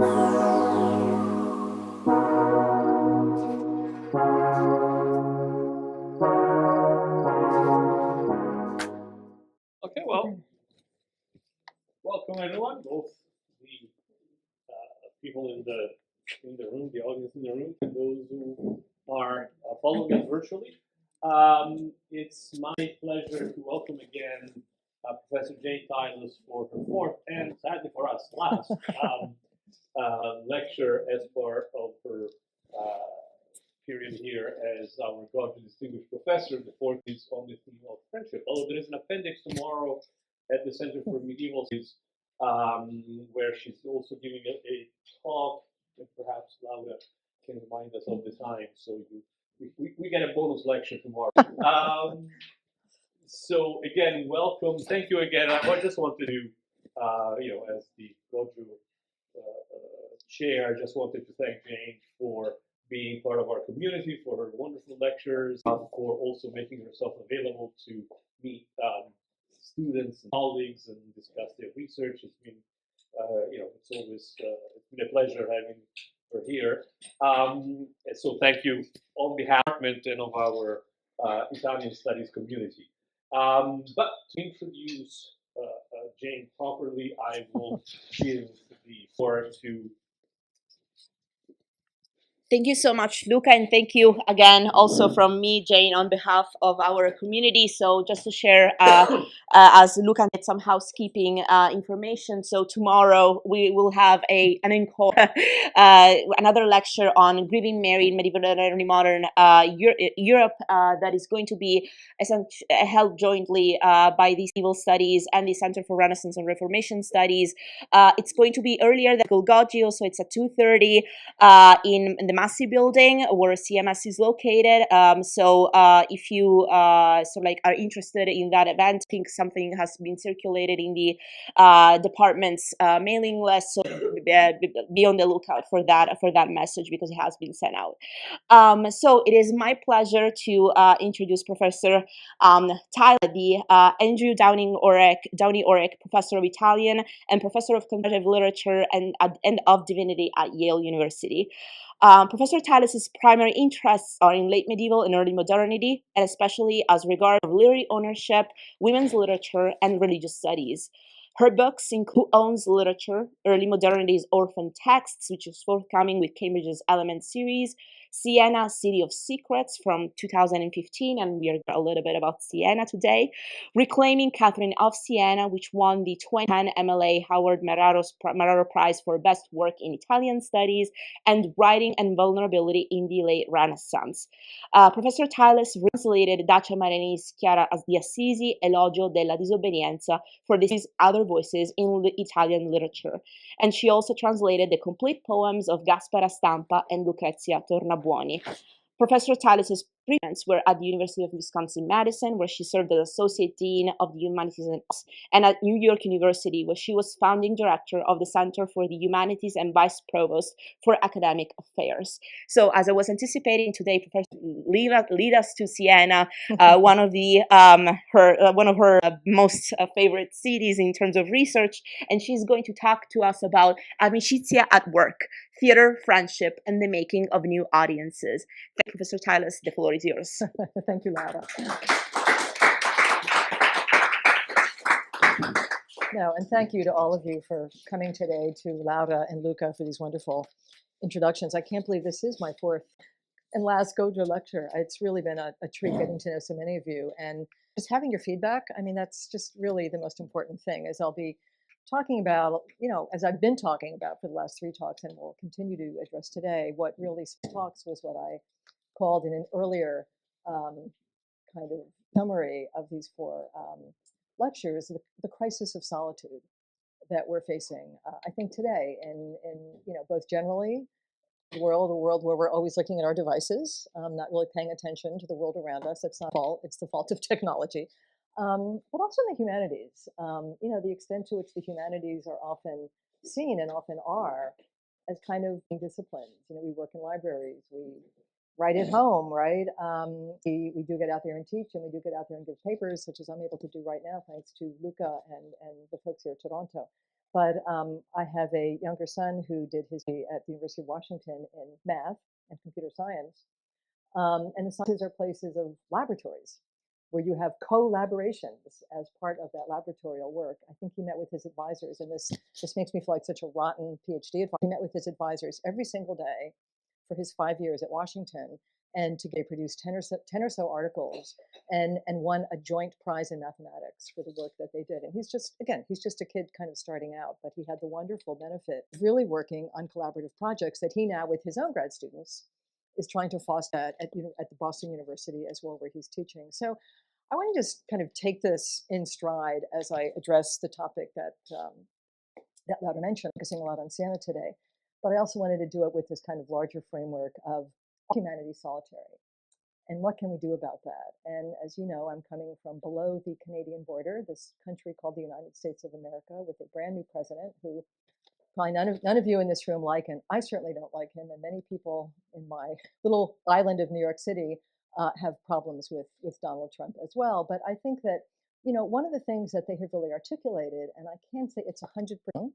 Okay, well, welcome everyone, both the people in the room, the audience in the room, and those who are following us virtually. It's my pleasure to welcome again Professor Jayne Tylus for her fourth and, sadly for us, last lecture as part of her period here as our Goggio Distinguished Professor. The fourth is on the theme of friendship. Although there is an appendix tomorrow at the Center for Medieval Studies, where she's also giving a talk, and perhaps Laura can remind us of the time. So we get a bonus lecture tomorrow. So again, welcome. Thank you again. I just wanted to, as the Goggio chair, I just wanted to thank Jayne for being part of our community, for her wonderful lectures, for also making herself available to meet students and colleagues and discuss their research. It's been, it's always it's been a pleasure having her here. So thank you on behalf of and of our Italian studies community. But to introduce Jayne properly, I will give the floor to. Thank you so much, Luca, and thank you again also from me, Jayne, on behalf of our community. So just to share, as Luca did some housekeeping information, so tomorrow we will have an encore, another lecture on Grieving Mary in Medieval and Early Modern Europe that is going to be held jointly by the Civil Studies and the Center for Renaissance and Reformation Studies. It's going to be earlier than Goggio, so it's at 2:30 in the Massi building where CMS is located. So if you are interested in that event, I think something has been circulated in the department's mailing list. So be on the lookout for that message because it has been sent out. So it is my pleasure to introduce Professor Tylus, the Andrew Downing Orrick Professor of Italian and Professor of Comparative Literature and of Divinity at Yale University. Professor Tylus' primary interests are in late medieval and early modernity, and especially as regards literary ownership, women's literature, and religious studies. Her books include Who Owns Literature, Early Modernity's Orphan Texts, which is forthcoming with Cambridge's Element series, Siena, City of Secrets from 2015, and we are a little bit about Siena today, Reclaiming Catherine of Siena, which won the 2010 MLA Howard Mararo Prize for Best Work in Italian Studies, and Writing and Vulnerability in the Late Renaissance. Professor Tylus translated Dacia Marini's Chiara di Assisi, Elogio della Disobbedienza for these other voices in the Italian literature. And she also translated the complete poems of Gaspara Stampa and Lucrezia Tornabuoni. Professor Tylus' previous were at the University of Wisconsin-Madison, where she served as Associate Dean of the Humanities and at New York University, where she was founding director of the Center for the Humanities and Vice Provost for Academic Affairs. So, as I was anticipating today, Professor lead us to Siena, one of her most favorite cities in terms of research, and she's going to talk to us about Amicizia at work, theater, friendship, and the making of new audiences. Thank you, Professor Tylus. The floor is yours. Thank you, Laura. No, and thank you to all of you for coming today, to Laura and Luca for these wonderful introductions. I can't believe this is my fourth and last Goggio lecture. It's really been a treat getting to know so many of you, and just having your feedback. I mean, that's just really the most important thing, as I'll be talking about, as I've been talking about for the last three talks and will continue to address today. What really talks was what I called in an earlier kind of summary of these four lectures, the crisis of solitude that we're facing, I think today in both generally a world where we're always looking at our devices, not really paying attention to the world around us. That's not fault, it's the fault of technology. But also in the humanities, the extent to which the humanities are often seen and often are as kind of disciplines. We work in libraries, we write at home, right? We do get out there and teach, and we do get out there and give papers, such as I'm able to do right now, thanks to Luca and the folks here at Toronto. But I have a younger son who did his at the University of Washington in math and computer science. And the sciences are places of laboratories where you have collaborations as part of that laboratorial work. I think he met with his advisors, and this makes me feel like such a rotten PhD advisor. He met with his advisors every single day for his 5 years at Washington, and they produced 10 or so articles and won a joint prize in mathematics for the work that they did. And he's just a kid kind of starting out, but he had the wonderful benefit of really working on collaborative projects that he now, with his own grad students, is trying to foster at the Boston University as well, where he's teaching. So I want to just kind of take this in stride as I address the topic that Laura mentioned, focusing a lot on Siena today. But I also wanted to do it with this kind of larger framework of humanity solitary. And what can we do about that? And as you know, I'm coming from below the Canadian border, this country called the United States of America, with a brand new president who probably none of you in this room like, and I certainly don't like him, and many people in my little island of New York City have problems with Donald Trump as well. But I think that, one of the things that they have really articulated, and I can't say it's 100%,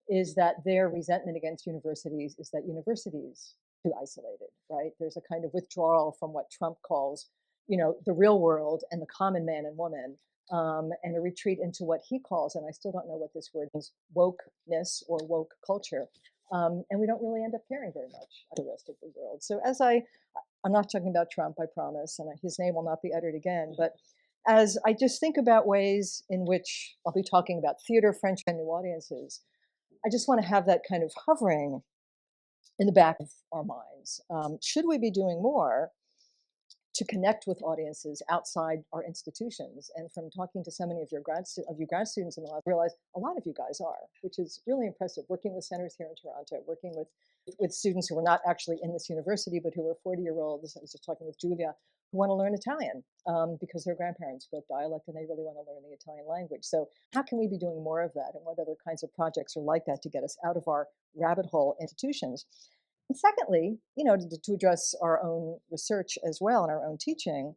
is that their resentment against universities is that universities are too isolated, right? There's a kind of withdrawal from what Trump calls, the real world and the common man and woman, and a retreat into what he calls, and I still don't know what this word is, wokeness or woke culture. And we don't really end up caring very much about the rest of the world. So I'm not talking about Trump, I promise, and his name will not be uttered again, but as I just think about ways in which I'll be talking about theater, French, and new audiences, I just want to have that kind of hovering in the back of our minds. Should we be doing more to connect with audiences outside our institutions? And from talking to so many of your grad students in the lab, I realized a lot of you guys are, which is really impressive. Working with centers here in Toronto, working with students who were not actually in this university, but who were 40-year-olds. I was just talking with Julia, who want to learn Italian because their grandparents spoke dialect and they really want to learn the Italian language. So how can we be doing more of that? And what other kinds of projects are like that to get us out of our rabbit hole institutions? And secondly, to address our own research as well and our own teaching,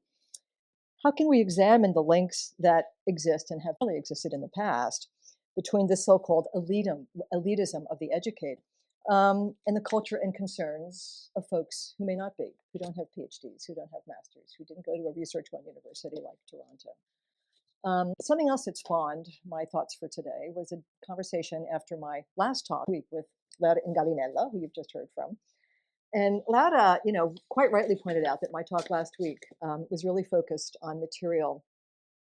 how can we examine the links that exist and have really existed in the past between the so-called elitism of the educated and the culture and concerns of folks who may not be, who don't have PhDs, who don't have masters, who didn't go to a research one university like Toronto. Something else that spawned my thoughts for today was a conversation after my last talk week with Laura Ingalinella, who you've just heard from. And Laura, quite rightly pointed out that my talk last week was really focused on material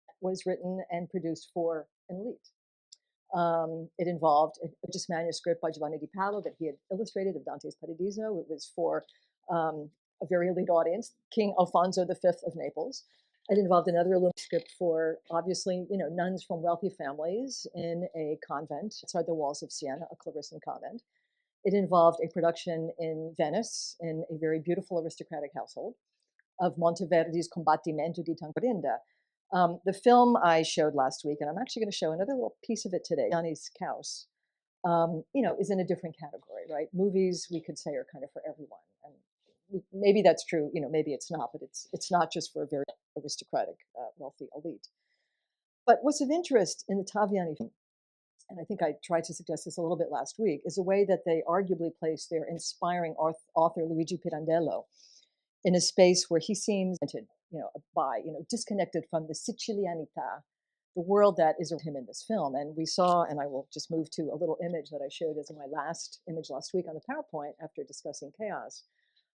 that was written and produced for an elite. It involved a just manuscript by Giovanni Di Paolo that he had illustrated of Dante's Paradiso. It was for a very elite audience, King Alfonso V of Naples. It involved another manuscript for, obviously, nuns from wealthy families in a convent outside the walls of Siena, a Clarissan convent. It involved a production in Venice in a very beautiful aristocratic household of Monteverdi's Combattimento di Tanquerinda. The film I showed last week, and I'm actually going to show another little piece of it today, Gianni's Caus, is in a different category, right? Movies, we could say, are kind of for everyone. And maybe that's true, maybe it's not, but it's not just for a very aristocratic, wealthy elite. But what's of interest in the Taviani film, and I think I tried to suggest this a little bit last week, is a way that they arguably place their inspiring author Luigi Pirandello in a space where he seems, disconnected from the Sicilianità, the world that is around him in this film. And we saw, and I will just move to a little image that I showed as my last image last week on the PowerPoint after discussing chaos,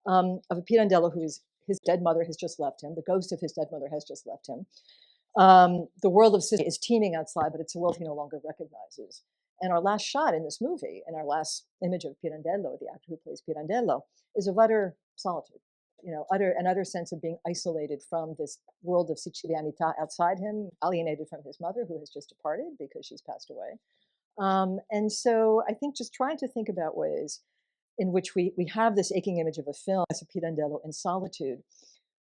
of a Pirandello his dead mother has just left him. The ghost of his dead mother has just left him. The world of Sicily is teeming outside, but it's a world he no longer recognizes. And our last shot in this movie, and our last image of Pirandello, the actor who plays Pirandello, is of utter solitude, utter sense of being isolated from this world of Sicilianità outside him, alienated from his mother, who has just departed because she's passed away. And so I think just trying to think about ways in which we have this aching image of a film as a Pirandello in solitude,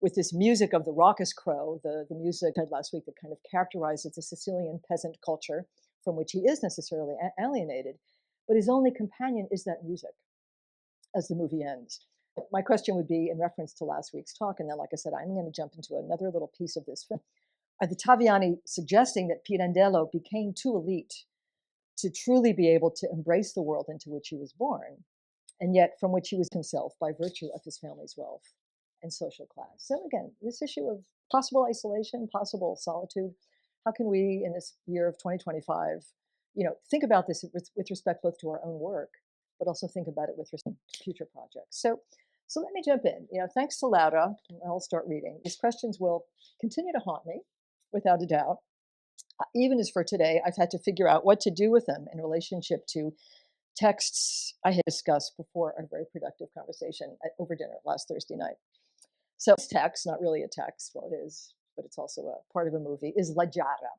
with this music of the raucous crow, the music I had last week that kind of characterizes the Sicilian peasant culture from which he is necessarily alienated, but his only companion is that music as the movie ends. My question would be in reference to last week's talk, and then, like I said, I'm going to jump into another little piece of this film. Are the Taviani suggesting that Pirandello became too elite to truly be able to embrace the world into which he was born, and yet from which he was himself by virtue of his family's wealth and social class. So again, this issue of possible isolation, possible solitude, how can we in this year of 2025, think about this with respect both to our own work, but also think about it with respect to future projects. So let me jump in. Thanks to Laura, I'll start reading. These questions will continue to haunt me, without a doubt. Even as for today, I've had to figure out what to do with them in relationship to texts I had discussed before our very productive conversation over dinner last Thursday night. So this text, not really a text, well it is, but it's also a part of a movie, is La Giara,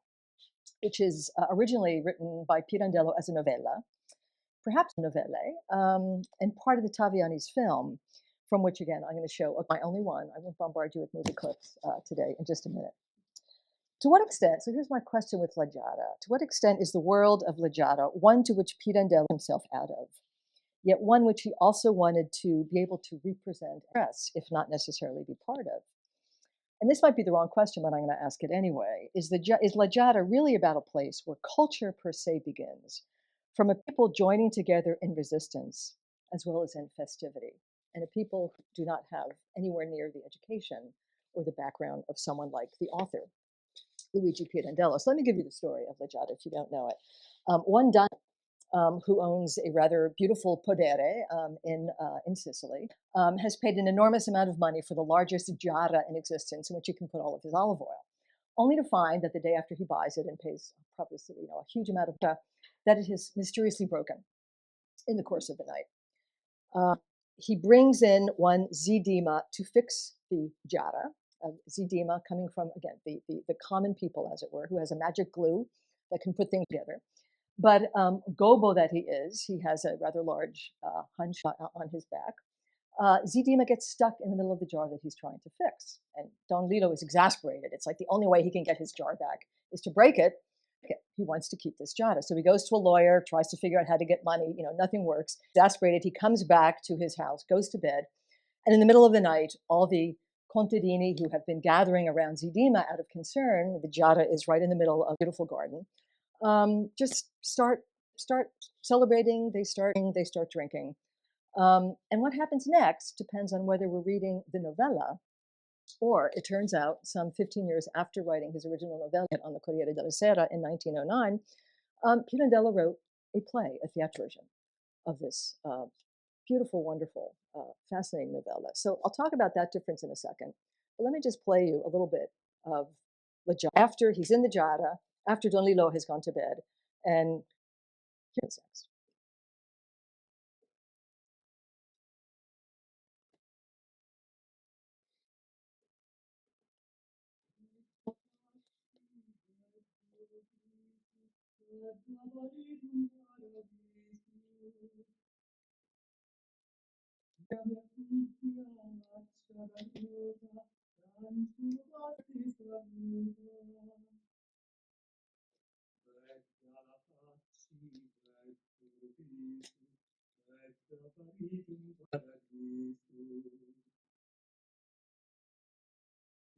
which is originally written by Pirandello as a novella, perhaps a novelle, and part of the Taviani's film, from which, again, I'm going to show my only one. I won't bombard you with movie clips today in just a minute. To what extent, so here's my question with La Giara, to what extent is the world of La Giara one to which Pirandello himself out of, yet one which he also wanted to be able to represent, express, if not necessarily be part of? And this might be the wrong question, but I'm going to ask it anyway. Is La Giara really about a place where culture per se begins, from a people joining together in resistance as well as in festivity, and a people who do not have anywhere near the education or the background of someone like the author, Luigi Pirandello? So let me give you the story of La Giara if you don't know it. One Don, who owns a rather beautiful podere in Sicily, has paid an enormous amount of money for the largest giara in existence in which he can put all of his olive oil, only to find that the day after he buys it and pays probably a huge amount of that it has mysteriously broken in the course of the night. He brings in one Zidima to fix the giara. Zidima coming from, again, the common people, as it were, who has a magic glue that can put things together. But Gobo that he is, he has a rather large hunch on his back. Zidima gets stuck in the middle of the jar that he's trying to fix. And Don Lito is exasperated. It's like the only way he can get his jar back is to break it. He wants to keep this giara. So he goes to a lawyer, tries to figure out how to get money. Nothing works. Exasperated, he comes back to his house, goes to bed. And in the middle of the night, all the contadini who have been gathering around Zidima out of concern, the giara is right in the middle of a beautiful garden, just start celebrating. They start drinking. And what happens next depends on whether we're reading the novella, or it turns out some 15 years after writing his original novella on the Corriere della Sera in 1909, Pirandello wrote a play, a theatrical version of this beautiful, wonderful, fascinating novella. So I'll talk about that difference in a second. But let me just play you a little bit of La Giara after he's in the giara, after Don Lilo has gone to bed, and here's next.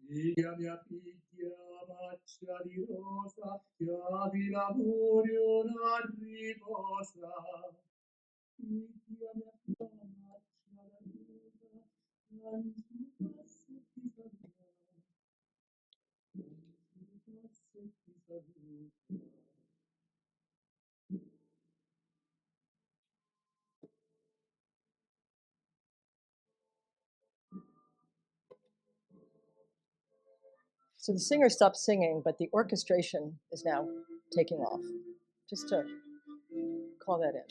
Figlia mia picchia, maccia di rosa, chiavi l'augurio non riposa. Figlia mia picchia, maccia di rosa, anzi passa e ti saluta. Anzi passa e ti saluta. So the singer stops singing, but the orchestration is now taking off. Just to call that in.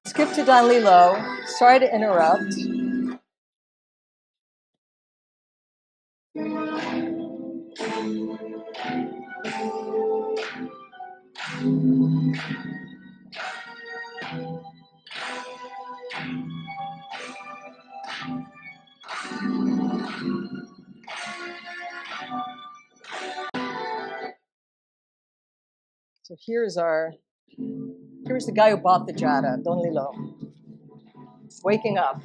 Skip to Don Lilo. Sorry to interrupt. So here's the guy who bought the Jada, Don Lilo, waking up.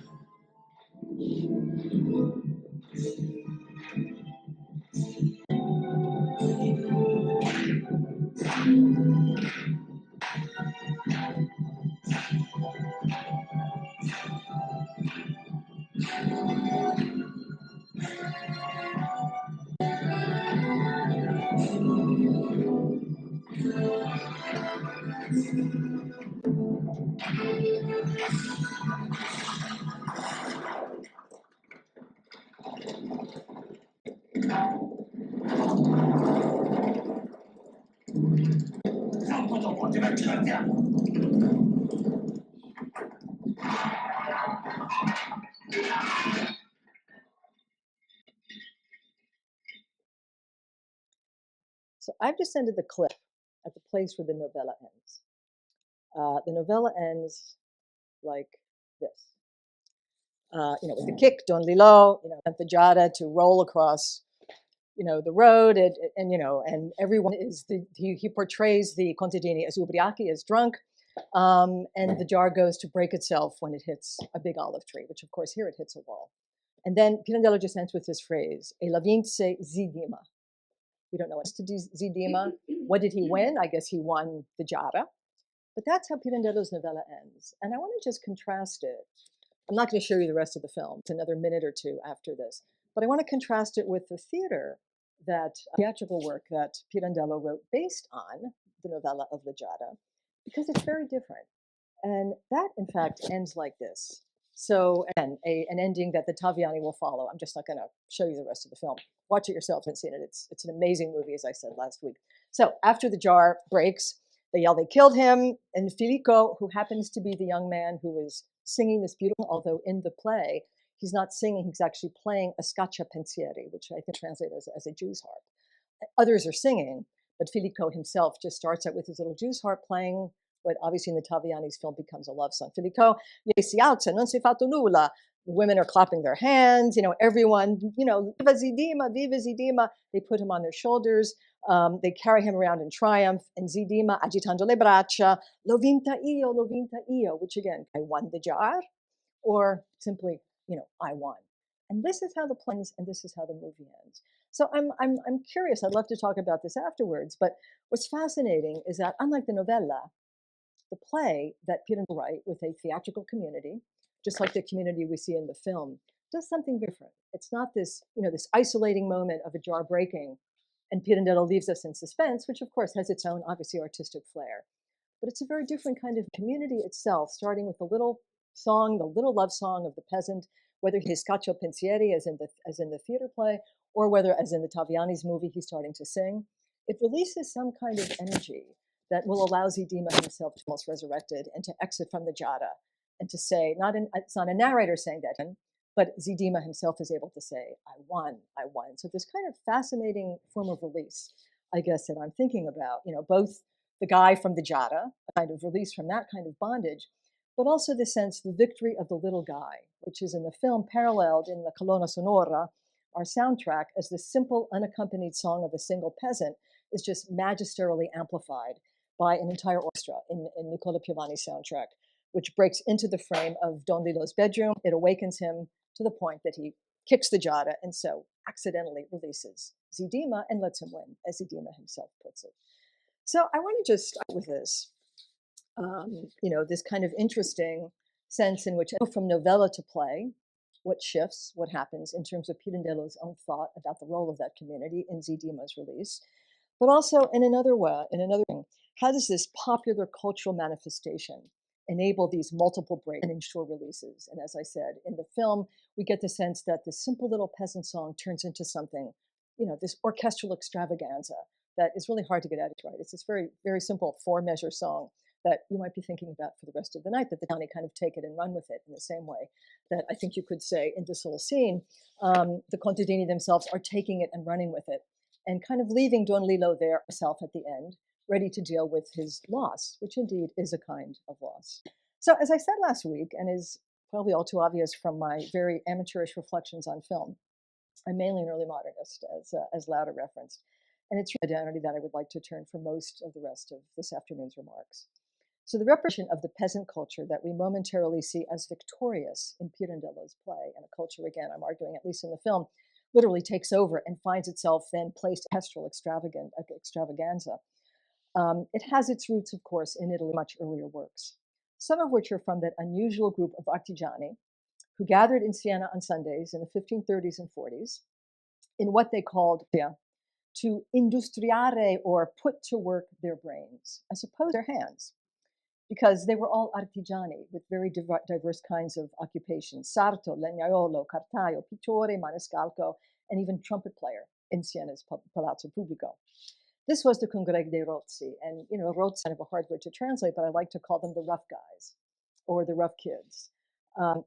So I've just ended the clip at the place where the novella ends. The novella ends like this. With the kick, Don Lilo, sent the Jada to roll across, the road, and everyone he portrays the contadini as ubriachi, as drunk, and the jar goes to break itself when it hits a big olive tree, which of course here it hits a wall. And then Pirandello just ends with this phrase, e la vinse Zidima. We don't know what's to do Zidima. What did he win? I guess he won the Jada. But that's how Pirandello's novella ends. And I want to just contrast it. I'm not going to show you the rest of the film. It's another minute or two after this. But I want to contrast it with the theatrical work that Pirandello wrote based on the novella of La Jada, because it's very different. And that, in fact, ends like this. So, again, an ending that the Taviani will follow. I'm just not going to show you the rest of the film. Watch it yourself and see it. It's an amazing movie, as I said last week. So, after the jar breaks, they yell they killed him, and Filippo, who happens to be the young man who was singing this beautiful, although in the play, he's not singing, he's actually playing a scaccia pensieri, which I can translate as a Jew's harp. Others are singing, but Filippo himself just starts out with his little Jew's harp playing what obviously in the Taviani's film becomes a love song. Filippo, si alza, non si è fatto nulla. The women are clapping their hands, everyone, viva Zidima, viva Zidima. They put him on their shoulders. They carry him around in triumph. And Zidima, agitando le braccia, l'ho vinta io, which again, I won the jar, or simply, I won. And this is how the play ends, and this is how the movie ends. So I'm curious. I'd love to talk about this afterwards. But what's fascinating is that unlike the novella, the play that Pirandello wrote with a theatrical community, just like the community we see in the film, does something different. It's not this, this isolating moment of a jar breaking, and Pirandello leaves us in suspense, which of course has its own obviously artistic flair. But it's a very different kind of community itself, starting with the little song, the little love song of the peasant, whether he's scaccio pensieri as in the theater play, or whether as in the Taviani's movie he's starting to sing. It releases some kind of energy that will allow Zidima himself to be almost resurrected and to exit from the Jada and to say, it's not a narrator saying that, but Zidima himself is able to say, I won. So this kind of fascinating form of release, I guess, that I'm thinking about, both the guy from the Jada, a kind of release from that kind of bondage, but also the sense, the victory of the little guy, which is in the film paralleled in the Colonna Sonora, our soundtrack, as the simple unaccompanied song of a single peasant is just magisterially amplified by an entire orchestra in Nicola Piovani's soundtrack, which breaks into the frame of Don Lilo's bedroom. It awakens him to the point that he kicks the Jada and so accidentally releases Zidima and lets him win, as Zidima himself puts it. So I want to just start with this, this kind of interesting sense in which from novella to play, what shifts, what happens in terms of Pirandello's own thought about the role of that community in Zidima's release, but also in another way, how does this popular cultural manifestation enable these multiple breaks and ensure releases. And as I said, in the film, we get the sense that this simple little peasant song turns into something, this orchestral extravaganza that is really hard to get at it right. It's this very, very simple 4-measure song that you might be thinking about for the rest of the night, that the County kind of take it and run with it in the same way that I think you could say in this little scene, the contadini themselves are taking it and running with it and kind of leaving Don Lillo there himself at the end, ready to deal with his loss, which indeed is a kind of loss. So as I said last week, and is probably all too obvious from my very amateurish reflections on film, I'm mainly an early modernist, as Lauda referenced. And it's an identity that I would like to turn for most of the rest of this afternoon's remarks. So the representation of the peasant culture that we momentarily see as victorious in Pirandello's play, and a culture, again, I'm arguing, at least in the film, literally takes over and finds itself then placed orchestral extravaganza. It has its roots, of course, in Italy, much earlier works, some of which are from that unusual group of artigiani who gathered in Siena on Sundays in the 1530s and 40s in what they called to industriare, or put to work their brains, as opposed to their hands, because they were all artigiani with very diverse kinds of occupations: sarto, legnaiolo, cartaio, pittore, maniscalco, and even trumpet player in Siena's Palazzo Pubblico. This was the Congrega dei Rozzi, and Rozzi kind of a hard word to translate, but I like to call them the rough guys, or the rough kids,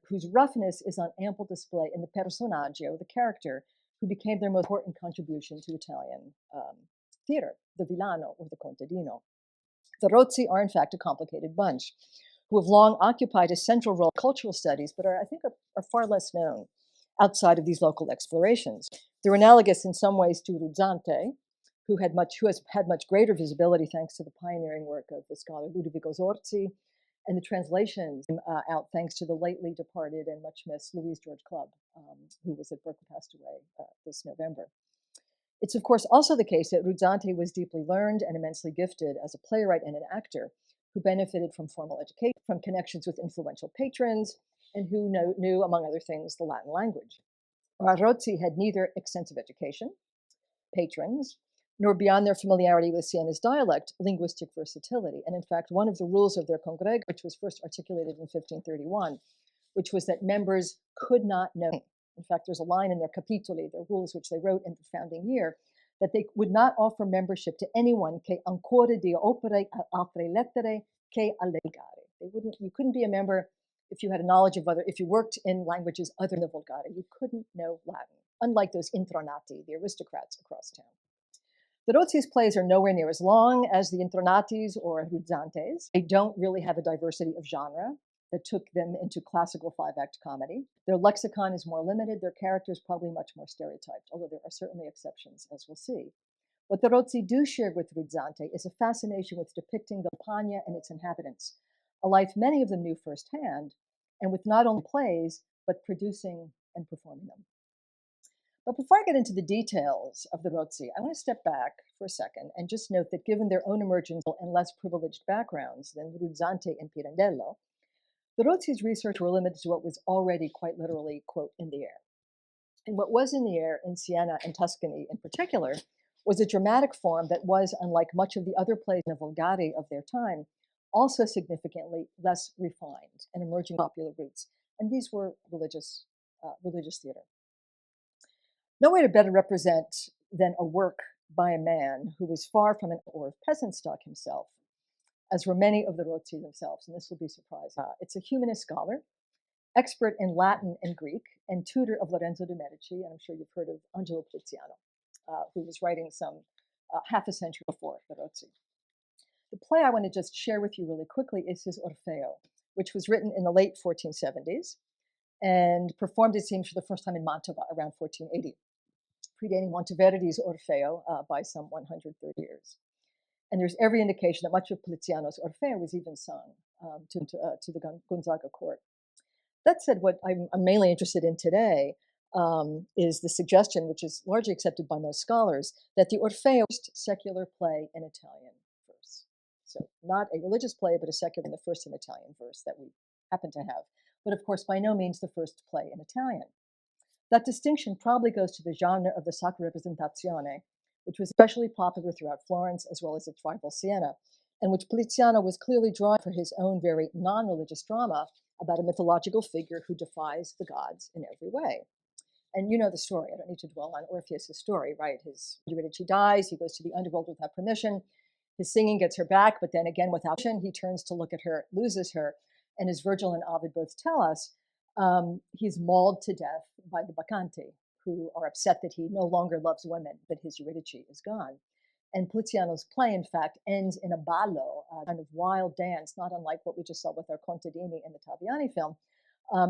whose roughness is on ample display in the personaggio, the character, who became their most important contribution to Italian theater, the villano, or the contadino. The Rozzi are, in fact, a complicated bunch who have long occupied a central role in cultural studies, but I think are far less known outside of these local explorations. They're analogous in some ways to Ruzzante, who has had much greater visibility thanks to the pioneering work of the scholar Ludovico Zorzi, and the translations out thanks to the lately departed and much missed Louise George Clubb, who was at Berkeley, passed away this November. It's, of course, also the case that Ruzzante was deeply learned and immensely gifted as a playwright and an actor who benefited from formal education, from connections with influential patrons, and who knew, among other things, the Latin language. Rozzi had neither extensive education, patrons, nor, beyond their familiarity with Siena's dialect, linguistic versatility. And in fact, one of the rules of their Congrega, which was first articulated in 1531, which was that members could not know. In fact, there's a line in their capitoli, their rules, which they wrote in the founding year, that they would not offer membership to anyone che ancora di opere altre lettere che allegare. You couldn't be a member if you had a knowledge of if you worked in languages other than the Vulgate. You couldn't know Latin, unlike those intronati, the aristocrats across town. The Rozzi's plays are nowhere near as long as the Intronatis or Ruzzante's. They don't really have a diversity of genre that took them into classical 5-act comedy. Their lexicon is more limited. Their characters probably much more stereotyped, although there are certainly exceptions, as we'll see. What the Rozzi do share with Ruzzante is a fascination with depicting the Campagna and its inhabitants, a life many of them knew firsthand, and with not only plays, but producing and performing them. But before I get into the details of the Rozzi, I want to step back for a second and just note that given their own emergent and less privileged backgrounds than Ruzzante and Pirandello, the Rozzi's research were limited to what was already quite literally, quote, in the air. And what was in the air in Siena and Tuscany in particular was a dramatic form that was, unlike much of the other plays in the Vulgate of their time, also significantly less refined and emerging popular roots. And these were religious theater. Nowhere to better represent than a work by a man who was far from an or of peasant stock himself, as were many of the Rozzi themselves, and this will be surprising. It's a humanist scholar, expert in Latin and Greek, and tutor of Lorenzo de' Medici, and I'm sure you've heard of Angelo Poliziano, who was writing some half a century before the Rozzi. The play I want to just share with you really quickly is his Orfeo, which was written in the late 1470s and performed, it seems, for the first time in Mantova around 1480, predating Monteverdi's Orfeo by some 130 years. And there's every indication that much of Poliziano's Orfeo was even sung to the Gonzaga court. That said, what I'm mainly interested in today is the suggestion, which is largely accepted by most scholars, that the Orfeo is the first secular play in Italian verse. So not a religious play, but a secular, and the first in Italian verse that we happen to have. But of course, by no means the first play in Italian. That distinction probably goes to the genre of the sacra representazione, which was especially popular throughout Florence as well as its rival Siena, and which Poliziano was clearly drawing for his own very non-religious drama about a mythological figure who defies the gods in every way. And you know the story. I don't need to dwell on Orpheus' story, right? His Eurydice dies. He goes to the underworld without permission. His singing gets her back, but then again, without permission, he turns to look at her, loses her. And as Virgil and Ovid both tell us, he's mauled to death by the Bacchanti, who are upset that he no longer loves women, that his Eurydice is gone. And Poliziano's play, in fact, ends in a ballo, a kind of wild dance, not unlike what we just saw with our contadini in the Taviani film.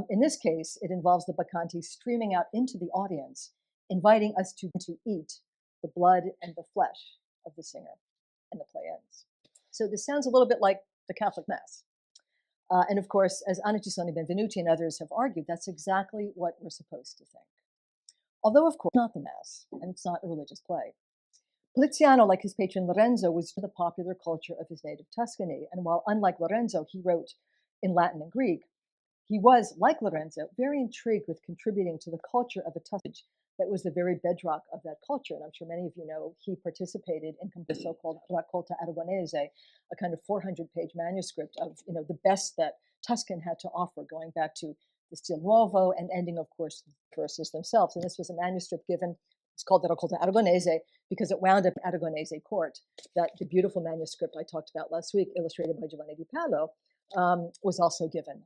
In this case, it involves the Bacchanti streaming out into the audience, inviting us to eat the blood and the flesh of the singer, and the play ends. So this sounds a little bit like the Catholic Mass. And of course, as Anna Cisoni Benvenuti and others have argued, that's exactly what we're supposed to think. Although, of course, it's not the Mass, and it's not a religious play. Poliziano, like his patron Lorenzo, was the popular culture of his native Tuscany. And while, unlike Lorenzo, he wrote in Latin and Greek, he was, like Lorenzo, very intrigued with contributing to the culture of a Tuscan that was the very bedrock of that culture. And I'm sure many of you know he participated in the so-called Raccolta Aragonese, a kind of 400-page manuscript of the best that Tuscan had to offer, going back to the Stil Nuovo and ending, of course, the verses themselves. And this was a manuscript given. It's called the Raccolta Aragonese because it wound up at Aragonese court. That the beautiful manuscript I talked about last week, illustrated by Giovanni Di Paolo, was also given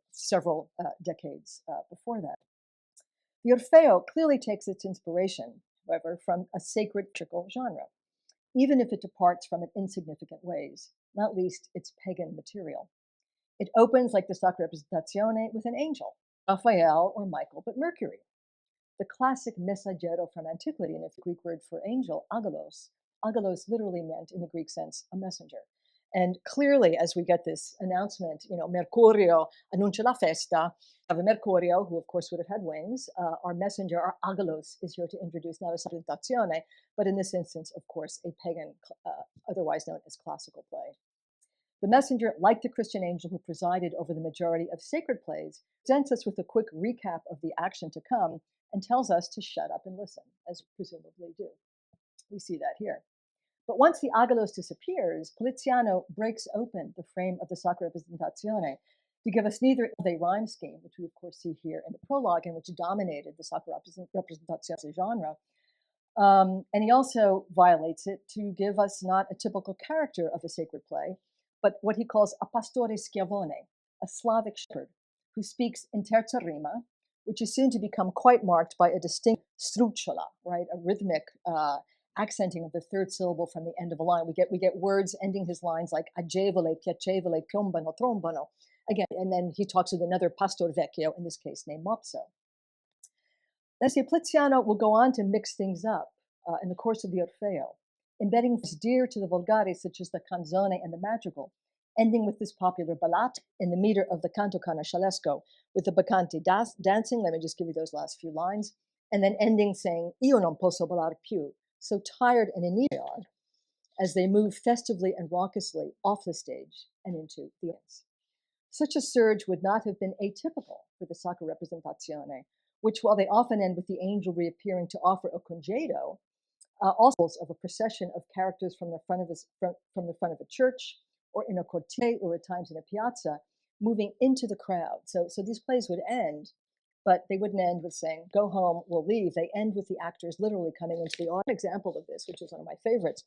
several decades before that. The Orfeo clearly takes its inspiration, however, from a sacred theatrical genre, even if it departs from it in insignificant ways, not least its pagan material. It opens, like the Sacra Representazione, with an angel, Raphael or Michael, but Mercury. The classic messaggero from antiquity, and the Greek word for angel, agalos. Agalos literally meant, in the Greek sense, a messenger. And clearly, as we get this announcement, Mercurio annuncia la festa, of a Mercurio, who of course would have had wings, our messenger, our agalos, is here to introduce not a salutazione, but in this instance, of course, a pagan, otherwise known as classical play. The messenger, like the Christian angel who presided over the majority of sacred plays, presents us with a quick recap of the action to come and tells us to shut up and listen, as we presumably do. We see that here. But once the agalos disappears, Poliziano breaks open the frame of the Sacra Representazione to give us neither the rhyme scheme, which we of course see here in the prologue and which dominated the Sacra Representazione genre, and he also violates it to give us not a typical character of a sacred play, but what he calls a pastore schiavone, a Slavic shepherd, who speaks in terza rima, which is soon to become quite marked by a distinct strucciola, right, a rhythmic accenting of the third syllable from the end of a line. We get words ending his lines like agevole, piacevole, piombano, trombano. Again, and then he talks with another pastor vecchio, in this case named Mopso. Then Poliziano will go on to mix things up in the course of the Orfeo, embedding what's dear to the Volgari, such as the canzone and the madrigal, ending with this popular ballad in the meter of the canto canascialesco, with the Bacchanti dancing. Let me just give you those last few lines. And then ending saying, Io non posso ballar più, so tired and inebriated, as they move festively and raucously off the stage and into the audience. Such a surge would not have been atypical for the Sacra Representazione, which, while they often end with the angel reappearing to offer a congedo, also of a procession of characters from the front of a church, or in a cortile, or at times in a piazza, moving into the crowd. So these plays would end, but they wouldn't end with saying, go home, we'll leave. They end with the actors literally coming into the audience. An example of this, which is one of my favorites,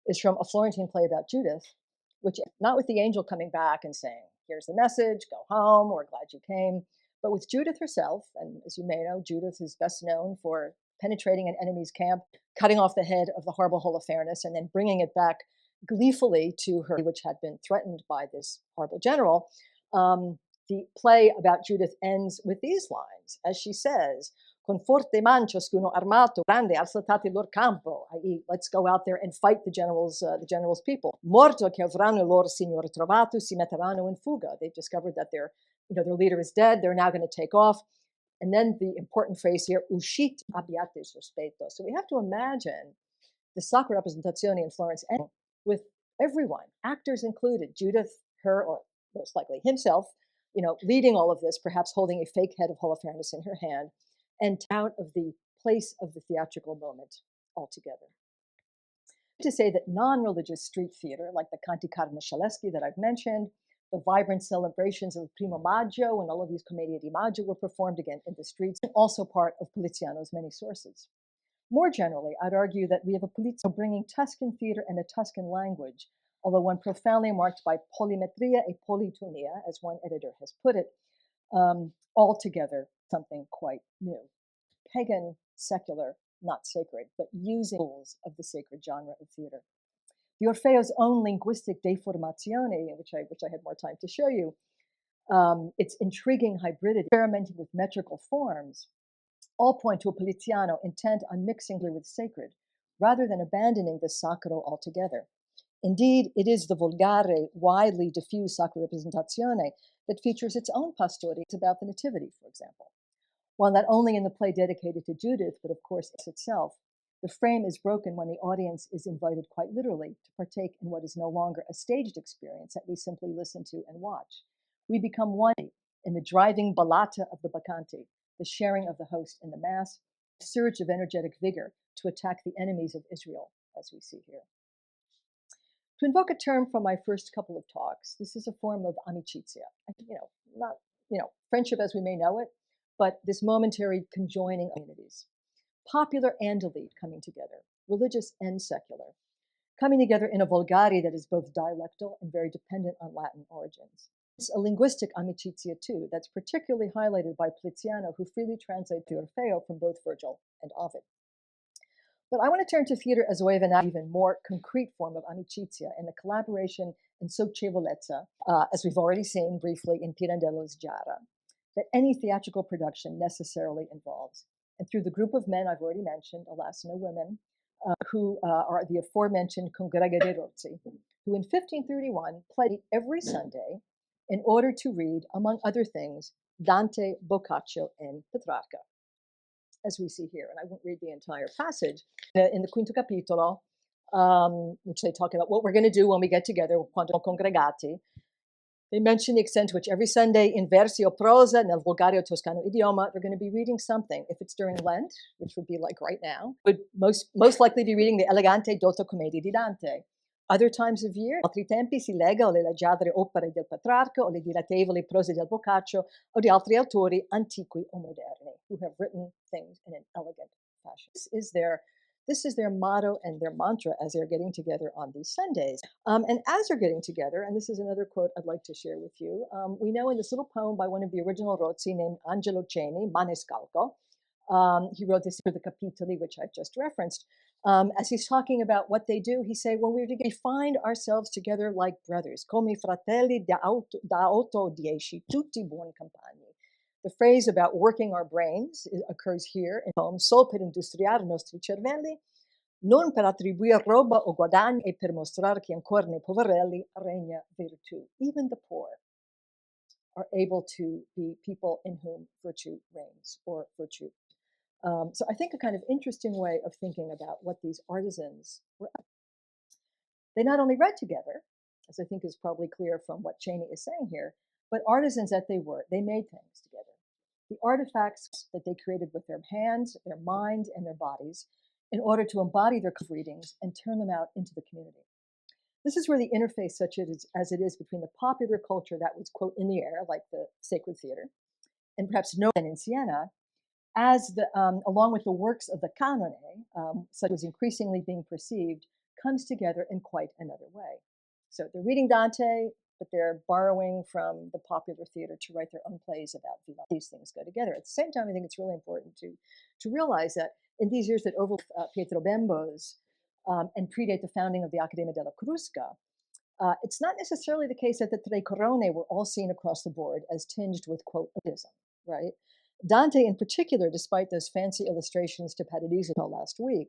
is from a Florentine play about Judith, which not with the angel coming back and saying, here's the message, go home, we're glad you came, but with Judith herself. And as you may know, Judith is best known for penetrating an enemy's camp, cutting off the head of the horrible Holofernes, and then bringing it back gleefully to her, which had been threatened by this horrible general. The play about Judith ends with these lines, as she says, con forte man ciascuno armato, grande alzatati lor campo, i.e., let's go out there and fight the general's people. Morto che avranno il loro signore trovato, si metteranno in fuga. They've discovered that their leader is dead. They're now going to take off. And then the important phrase here, uscite abbiate sospetto. So we have to imagine the Sacra Representazione in Florence with everyone, actors included, Judith, her, or most likely himself, leading all of this, perhaps holding a fake head of Holofernes in her hand, and out of the place of the theatrical moment altogether. To say that non-religious street theater, like the canti carnescialeschi that I've mentioned, the vibrant celebrations of Primo Maggio and all of these Commedia di Maggio were performed again in the streets, and also part of Poliziano's many sources. More generally, I'd argue that we have a Poliziano bringing Tuscan theater and a Tuscan language, although one profoundly marked by polymetria e polytonia, as one editor has put it, altogether something quite new. Pagan, secular, not sacred, but using tools of the sacred genre of theater. The Orfeo's own linguistic deformazione, which I had more time to show you, its intriguing hybridity, experimenting with metrical forms, all point to a Poliziano intent on mixing with sacred, rather than abandoning the sacro altogether. Indeed, it is the volgare, widely diffused sacra representazione that features its own pastori. It's about the Nativity, for example. While not only in the play dedicated to Judith, but of course itself, the frame is broken when the audience is invited quite literally to partake in what is no longer a staged experience that we simply listen to and watch. We become one in the driving ballata of the Baccanti, the sharing of the host in the Mass, a surge of energetic vigor to attack the enemies of Israel, as we see here. To invoke a term from my first couple of talks, this is a form of amicizia. Not friendship as we may know it, but this momentary conjoining of communities. Popular and elite coming together, religious and secular, coming together in a volgare that is both dialectal and very dependent on Latin origins. It's a linguistic amicizia too, that's particularly highlighted by Poliziano, who freely translates the Orfeo from both Virgil and Ovid. But I want to turn to theater as a way of an even more concrete form of amicizia and the collaboration and socievolezza, as we've already seen briefly in Pirandello's Giara, that any theatrical production necessarily involves. And through the group of men I've already mentioned, alas, no women, who are the aforementioned Congrega de Rozzi, who in 1531 played every Sunday in order to read, among other things, Dante, Boccaccio, and Petrarca, as we see here. And I won't read the entire passage. In the quinto capitolo, which they talk about what we're going to do when we get together, quando congregati, they mention the extent to which every Sunday in versi o prosa, nel volgare toscano idioma, they're going to be reading something. If it's during Lent, which would be like right now, would most likely be reading the Elegante dotto Commedia di Dante. Other times of year, altri tempi si lega o le leggiadre opere del Petrarca o le dilettevoli prose del Boccaccio o di altri autori antiqui o moderni who have written things in an elegant fashion. This is their motto and their mantra as they're getting together on these Sundays. And as they're getting together, and this is another quote I'd like to share with you, we know in this little poem by one of the original Rozzi named Angelo Jayne, Maniscalco, he wrote this for the Capitoli, which I've just referenced. As he's talking about what they do, he say, when we find ourselves together like brothers, come fratelli da 8-10, tutti buoni compagni. The phrase about working our brains occurs here in the poem, sol per industriare nostri cervelli, non per attribuire roba o guadagni e per mostrare che ancora nei poverelli regna virtù. Even the poor are able to be people in whom virtue reigns, or virtue. So I think a kind of interesting way of thinking about what these artisans were up. They not only read together, as I think is probably clear from what Jayne is saying here, but artisans that they were, they made things together. The artifacts that they created with their hands, their minds, and their bodies in order to embody their readings and turn them out into the community. This is where the interface, such as it is between the popular culture that was, quote, in the air, like the sacred theater, and perhaps no one in Siena, as along with the works of the canone, such as increasingly being perceived, comes together in quite another way. So they're reading Dante, but they're borrowing from the popular theater to write their own plays about villano. These things go together. At the same time, I think it's really important to realize that in these years that overlap Pietro Bembo's and predate the founding of the Accademia della Crusca, it's not necessarily the case that the Tre Corone were all seen across the board as tinged with, quote, elitism, right? Dante in particular, despite those fancy illustrations to Paradiso last week,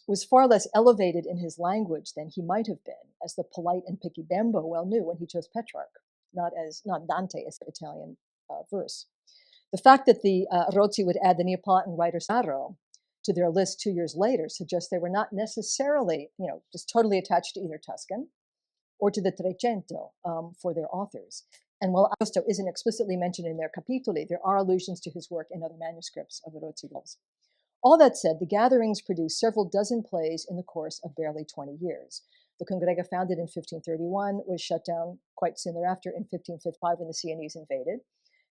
was far less elevated in his language than he might have been, as the polite and picky Bembo well knew when he chose Petrarch, not Dante as Italian verse. The fact that the Rozzi would add the Neapolitan writer Sarro to their list 2 years later suggests they were not necessarily, just totally attached to either Tuscan or to the Trecento for their authors. And while Augusto isn't explicitly mentioned in their capitoli, there are allusions to his work in other manuscripts of the Rozzi. All that said, the gatherings produced several dozen plays in the course of barely 20 years. The Congrega, founded in 1531, was shut down quite soon thereafter in 1555 when the Sienese invaded.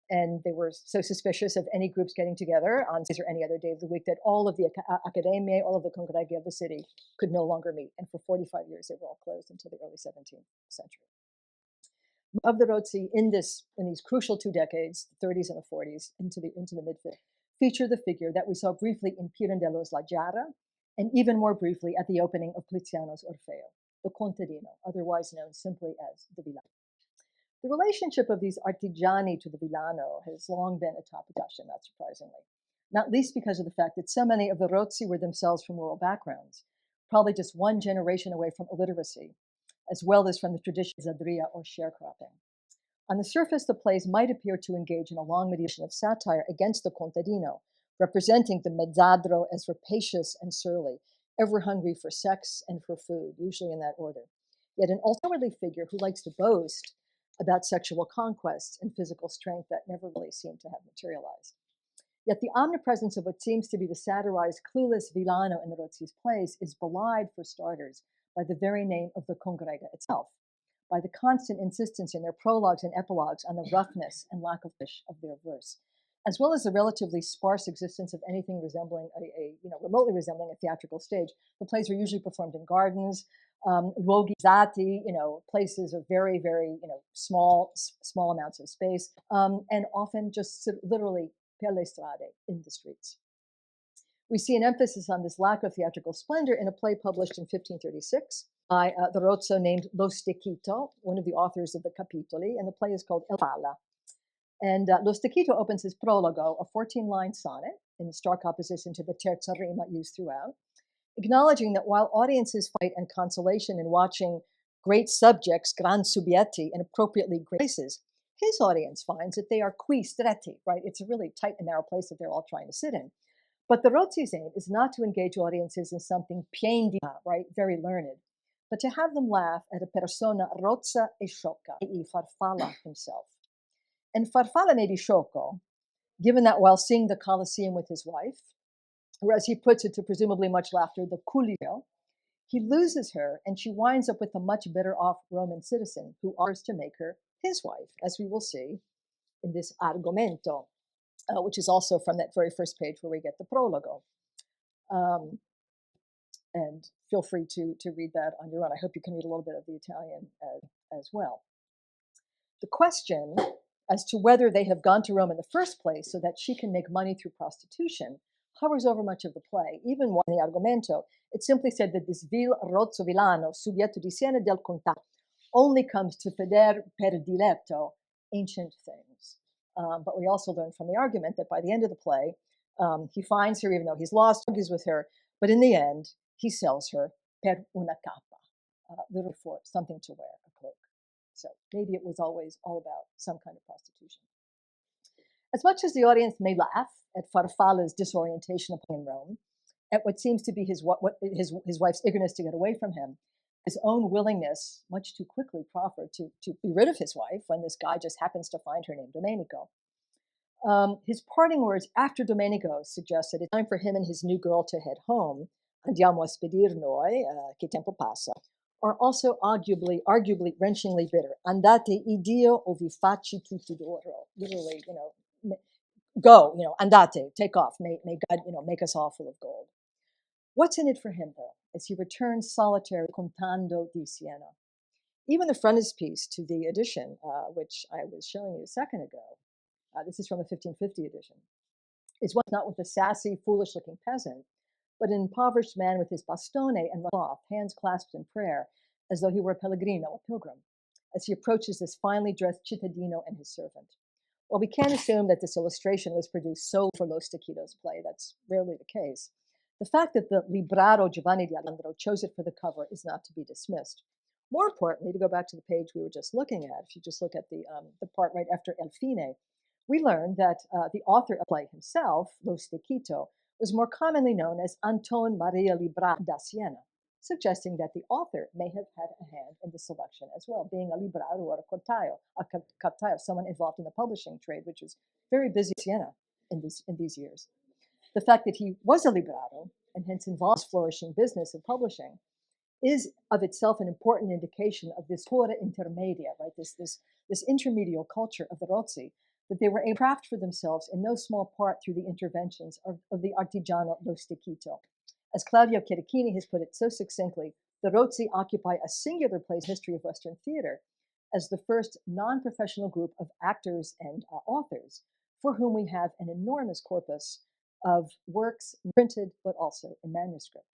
And they were so suspicious of any groups getting together on Saturdays or any other day of the week that all of the Accademie, all of the Congregi of the city could no longer meet. And for 45 years, they were all closed until the early 17th century. Of the Rozzi in these crucial 2 decades, the 30s and the 40s, into the mid-50s, feature the figure that we saw briefly in Pirandello's La Giara, and even more briefly at the opening of Tiziano's Orfeo, the contadino, otherwise known simply as the villano. The relationship of these artigiani to the villano has long been a topic of discussion, not surprisingly, not least because of the fact that so many of the Rozzi were themselves from rural backgrounds, probably just one generation away from illiteracy, as well as from the tradition of zadria or sharecropping. On the surface, the plays might appear to engage in a long mediation of satire against the contadino, representing the mezzadro as rapacious and surly, ever hungry for sex and for food, usually in that order. Yet an ultimately figure who likes to boast about sexual conquests and physical strength that never really seem to have materialized. Yet the omnipresence of what seems to be the satirized, clueless villano in the Rozzi's plays is belied, for starters, by the very name of the Congrega itself, by the constant insistence in their prologues and epilogues on the roughness and lack of fish of their verse, as well as the relatively sparse existence of anything resembling remotely resembling a theatrical stage. The plays were usually performed in gardens, luoghi zati, places of very, very, small amounts of space, and often just literally per le strade, in the streets. We see an emphasis on this lack of theatrical splendor in a play published in 1536 by the Rozzo named Lo Stecchito, one of the authors of the Capitoli, and the play is called El Pala. And Lo Stecchito opens his prologo, a 14-line sonnet in stark opposition to the terza rima used throughout, acknowledging that while audiences find and consolation in watching great subjects, gran subietti, in appropriately great places, his audience finds that they are qui stretti, right? It's a really tight and narrow place that they're all trying to sit in. But the Rozzi's aim is not to engage audiences in something pien di, right, very learned, but to have them laugh at a persona rozza e sciocca, i.e. Farfalla himself. And Farfalla may be sciocco, given that while seeing the Colosseum with his wife, or as he puts it to presumably much laughter, the culio, he loses her and she winds up with a much better off Roman citizen who offers to make her his wife, as we will see in this argomento, which is also from that very first page where we get the prologo. And feel free to read that on your own. I hope you can read a little bit of the Italian as well. The question as to whether they have gone to Rome in the first place so that she can make money through prostitution hovers over much of the play. Even in the argomento, it simply said that this vil rozzo villano, subietto di Siena del Contato, only comes to feder per diletto ancient things. But we also learn from the argument that by the end of the play, he finds her, even though he's lost, argues with her, but in the end, he sells her per una capa, literally for something to wear, a cloak. So maybe it was always all about some kind of prostitution. As much as the audience may laugh at Farfalla's disorientation upon Rome, at what seems to be his wife's eagerness to get away from him, his own willingness, much too quickly proffered, to be rid of his wife when this guy just happens to find her named Domenico. His parting words after Domenico suggest that it's time for him and his new girl to head home. Andiamo a spedir noi, che tempo passa, are also arguably wrenchingly bitter. Andate, Iddio, o vi facci tutti d'oro. Literally, go, andate, take off. May God, make us all full of gold. What's in it for him, though, as he returns solitary, contando di Siena? Even the frontispiece to the edition, which I was showing you a second ago, this is from a 1550 edition, is one not with a sassy, foolish-looking peasant, but an impoverished man with his bastone and cloth, hands clasped in prayer, as though he were a pellegrino, a pilgrim, as he approaches this finely dressed cittadino and his servant. Well, we can't assume that this illustration was produced solely for Lo Stecchito's play. That's rarely the case. The fact that the librato Giovanni di Alessandro chose it for the cover is not to be dismissed. More importantly, to go back to the page we were just looking at, if you just look at the part right after El Fine, we learned that the author of the play himself, Lo Stecchito, was more commonly known as Anton Maria Libra da Siena, suggesting that the author may have had a hand in the selection as well, being a librato or a cartaio, someone involved in the publishing trade, which was very busy in Siena in these years. The fact that he was a liberato and hence involved in the flourishing business of publishing is of itself an important indication of this pura intermedia, right? This intermedial culture of the Rozzi that they were able to craft for themselves in no small part through the interventions of the artigiano lo stecchito. As Claudio Chirichini has put it so succinctly, the Rozzi occupy a singular place in the history of Western theater as the first non-professional group of actors and authors for whom we have an enormous corpus of works printed but also in manuscript.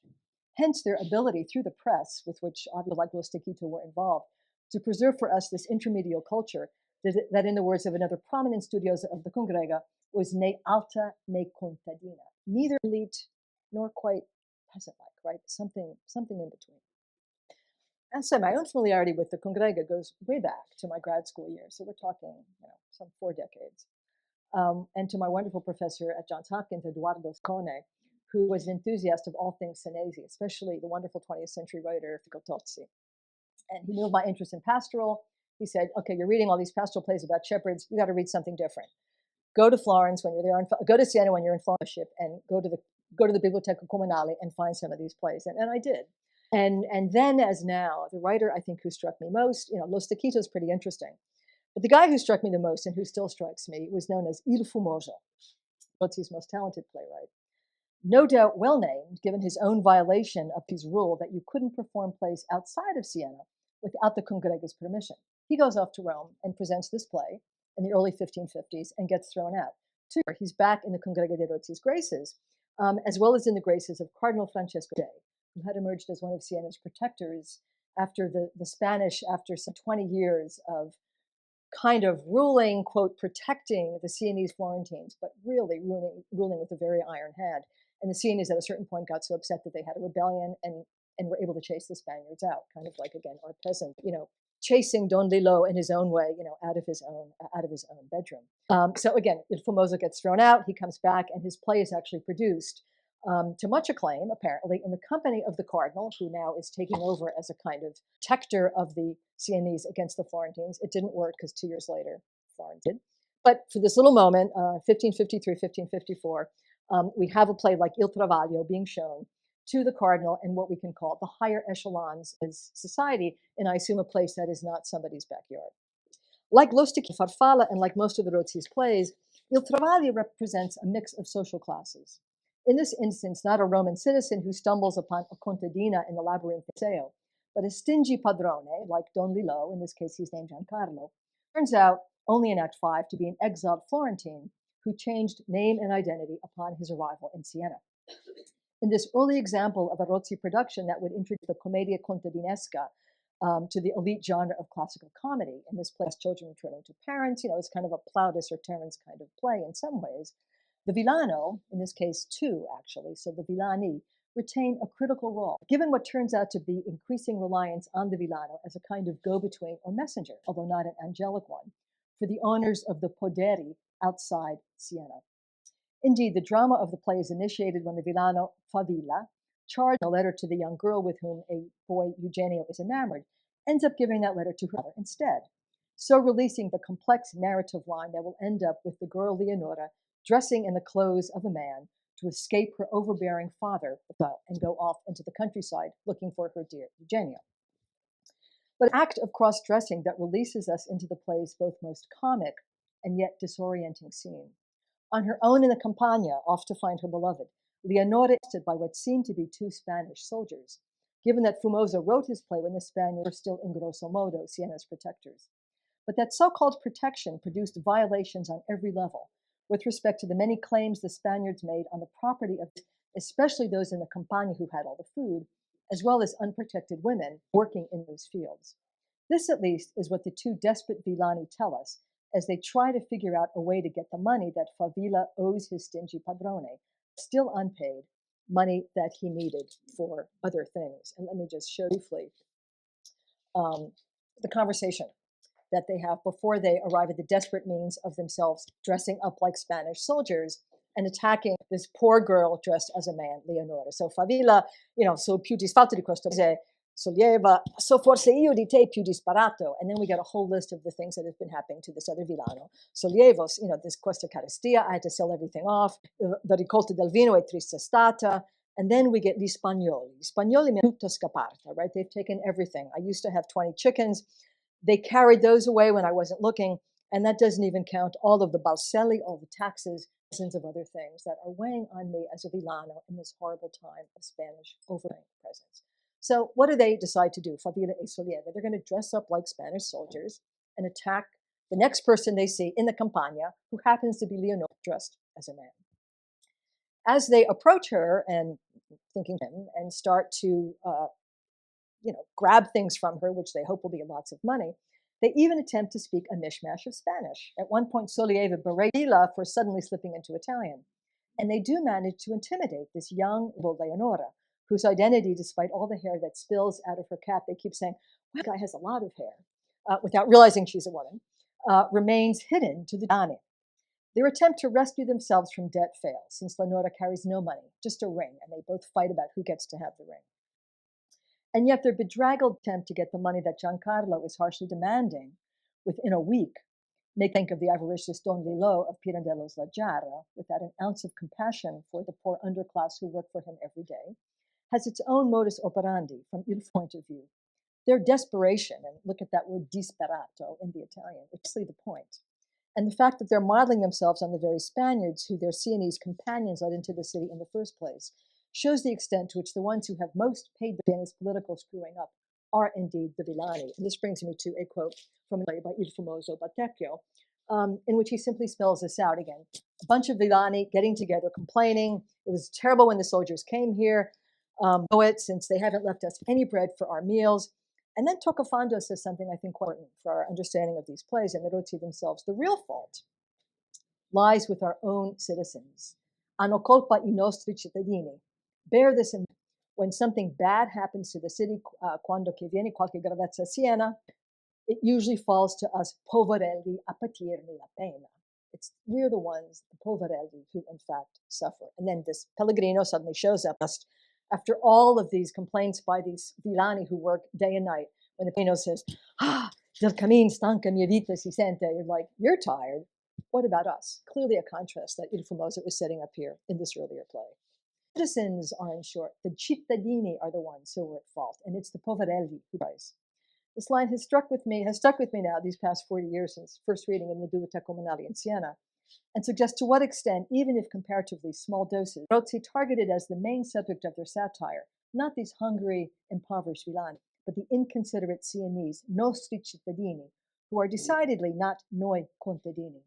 Hence their ability through the press, with which obviously like Lo Stecchito were involved, to preserve for us this intermedial culture that in the words of another prominent studiosa of the Congrega, was ne alta ne contadina, neither elite nor quite peasant-like, right? Something in between. And so my own familiarity with the Congrega goes way back to my grad school years. So we're talking, some 4 decades. And to my wonderful professor at Johns Hopkins, Eduardo Scone, who was an enthusiast of all things Senesi, especially the wonderful 20th century writer Tozzi. And he knew of my interest in pastoral. He said, okay, you're reading all these pastoral plays about shepherds. You got to read something different. Go to Florence when you're there. Go to Siena when you're in fellowship, and go to the Biblioteca Comunale and find some of these plays. And I did. And then as now, the writer I think who struck me most, Lo Stecchito is pretty interesting. But the guy who struck me the most and who still strikes me was known as Il Fumoso, Rozzi's most talented playwright. No doubt well named, given his own violation of his rule that you couldn't perform plays outside of Siena without the Congrega's permission. He goes off to Rome and presents this play in the early 1550s and gets thrown out. He's back in the Congrega de Rozzi's graces, as well as in the graces of Cardinal Francesco de, who had emerged as one of Siena's protectors after the Spanish, after some 20 years of kind of ruling, quote, protecting the Sienese Florentines, but really ruling with a very iron hand. And the Sienese at a certain point got so upset that they had a rebellion and were able to chase the Spaniards out, kind of like, again, our present, chasing Don Lillo in his own way, out of his own bedroom. So again, Il Fumoso gets thrown out, he comes back, and his play is actually produced to much acclaim, apparently, in the company of the Cardinal, who now is taking over as a kind of protector of the Sienese against the Florentines. It didn't work because 2 years later, Florence did. But for this little moment, 1553, 1554, we have a play like Il Travaglio being shown to the Cardinal and what we can call the higher echelons of society, and I assume a place that is not somebody's backyard. Like Lo Stecchito, Farfalla, and like most of the Rozzi's plays, Il Travaglio represents a mix of social classes. In this instance, not a Roman citizen who stumbles upon a contadina in the labyrinth of Seo, but a stingy padrone, like Don Lillo, in this case he's named Giancarlo, turns out, only in Act 5, to be an exiled Florentine who changed name and identity upon his arrival in Siena. In this early example of a Rozzi production that would introduce the commedia contadinesca to the elite genre of classical comedy, in this play, children returning to parents, it's kind of a Plautus or Terence kind of play in some ways. The villano, in this case 2 actually, so the villani, retain a critical role, given what turns out to be increasing reliance on the villano as a kind of go-between or messenger, although not an angelic one, for the owners of the poderi outside Siena. Indeed, the drama of the play is initiated when the villano Favilla, charged a letter to the young girl with whom a boy Eugenio is enamored, ends up giving that letter to her mother instead, so releasing the complex narrative line that will end up with the girl Leonora dressing in the clothes of a man to escape her overbearing father and go off into the countryside looking for her dear Eugenio. But an act of cross-dressing that releases us into the play's both most comic and yet disorienting scene. On her own in the Campagna, off to find her beloved, Leonora is tested by what seemed to be 2 Spanish soldiers, given that Fumoso wrote his play when the Spaniards were still in grosso modo Siena's protectors. But that so-called protection produced violations on every level, with respect to the many claims the Spaniards made on the property of, especially those in the Campagna who had all the food, as well as unprotected women working in those fields. This, at least, is what the 2 desperate villani tell us as they try to figure out a way to get the money that Favilla owes his stingy padrone, still unpaid, money that he needed for other things. And let me just show briefly the conversation that they have before they arrive at the desperate means of themselves dressing up like Spanish soldiers and attacking this poor girl dressed as a man, Leonora. So Favilla, so più disfatto di questo paese, Solleva, so forse io di te più disparato. And then we get a whole list of the things that have been happening to this other villano. Sollevos, this questa carestia, I had to sell everything off. The ricolta del vino è triste stata. And then we get gli spagnoli. Gli spagnoli mi hanno tutto scapparta, right? They've taken everything. I used to have 20 chickens. They carried those away when I wasn't looking. And that doesn't even count all of the balselli, all the taxes, dozens of other things that are weighing on me as a villano in this horrible time of Spanish overnight presence. So what do they decide to do? Favilla e Solleva. They're going to dress up like Spanish soldiers and attack the next person they see in the Campagna, who happens to be Leonor dressed as a man. As they approach her and thinking him and start to, grab things from her, which they hope will be lots of money, they even attempt to speak a mishmash of Spanish. At one point, Solleva berates Villa for suddenly slipping into Italian. And they do manage to intimidate this young Leonora, whose identity, despite all the hair that spills out of her cap, they keep saying, well, that guy has a lot of hair, without realizing she's a woman, remains hidden to the Dani. Their attempt to rescue themselves from debt fails, since Leonora carries no money, just a ring, and they both fight about who gets to have the ring. And yet their bedraggled attempt to get the money that Giancarlo is harshly demanding within a week make think of the avaricious Don Lillo of Pirandello's La Giara, without an ounce of compassion for the poor underclass who work for him every day, has its own modus operandi from Il point of view. Their desperation, and look at that word disperato in the Italian, it's the point. And the fact that they're modeling themselves on the very Spaniards who their Sienese companions led into the city in the first place shows the extent to which the ones who have most paid the Sienese political screwing up are indeed the villani. And this brings me to a quote from a play by Il famoso Batecchio, in which he simply spells this out again. A bunch of villani getting together, complaining, it was terrible when the soldiers came here, since they haven't left us any bread for our meals. And then Toccofondo says something I think quite important for our understanding of these plays and the Rozzi themselves. The real fault lies with our own citizens. Hanno colpa I nostri cittadini. Bear this in mind. When something bad happens to the city, quando che viene qualche gravezza a Siena, it usually falls to us poverelli a patirne la pena. We're the ones, the poverelli, who in fact suffer. And then this Pellegrino suddenly shows up after all of these complaints by these villani who work day and night. When the Pellegrino says, del cammin stanca mia vita si sente, you're like, you're tired. What about us? Clearly a contrast that Il Famoso is setting up here in this earlier play. Citizens are, in short, the cittadini are the ones who are at fault, and it's the poverelli who rise. This line has stuck with me now these past 40 years since first reading in the Biblioteca Comunale in Siena, and suggests to what extent, even if comparatively small doses, Rozzi targeted as the main subject of their satire, not these hungry, impoverished villani, but the inconsiderate Sienese, nostri cittadini, who are decidedly not noi contadini.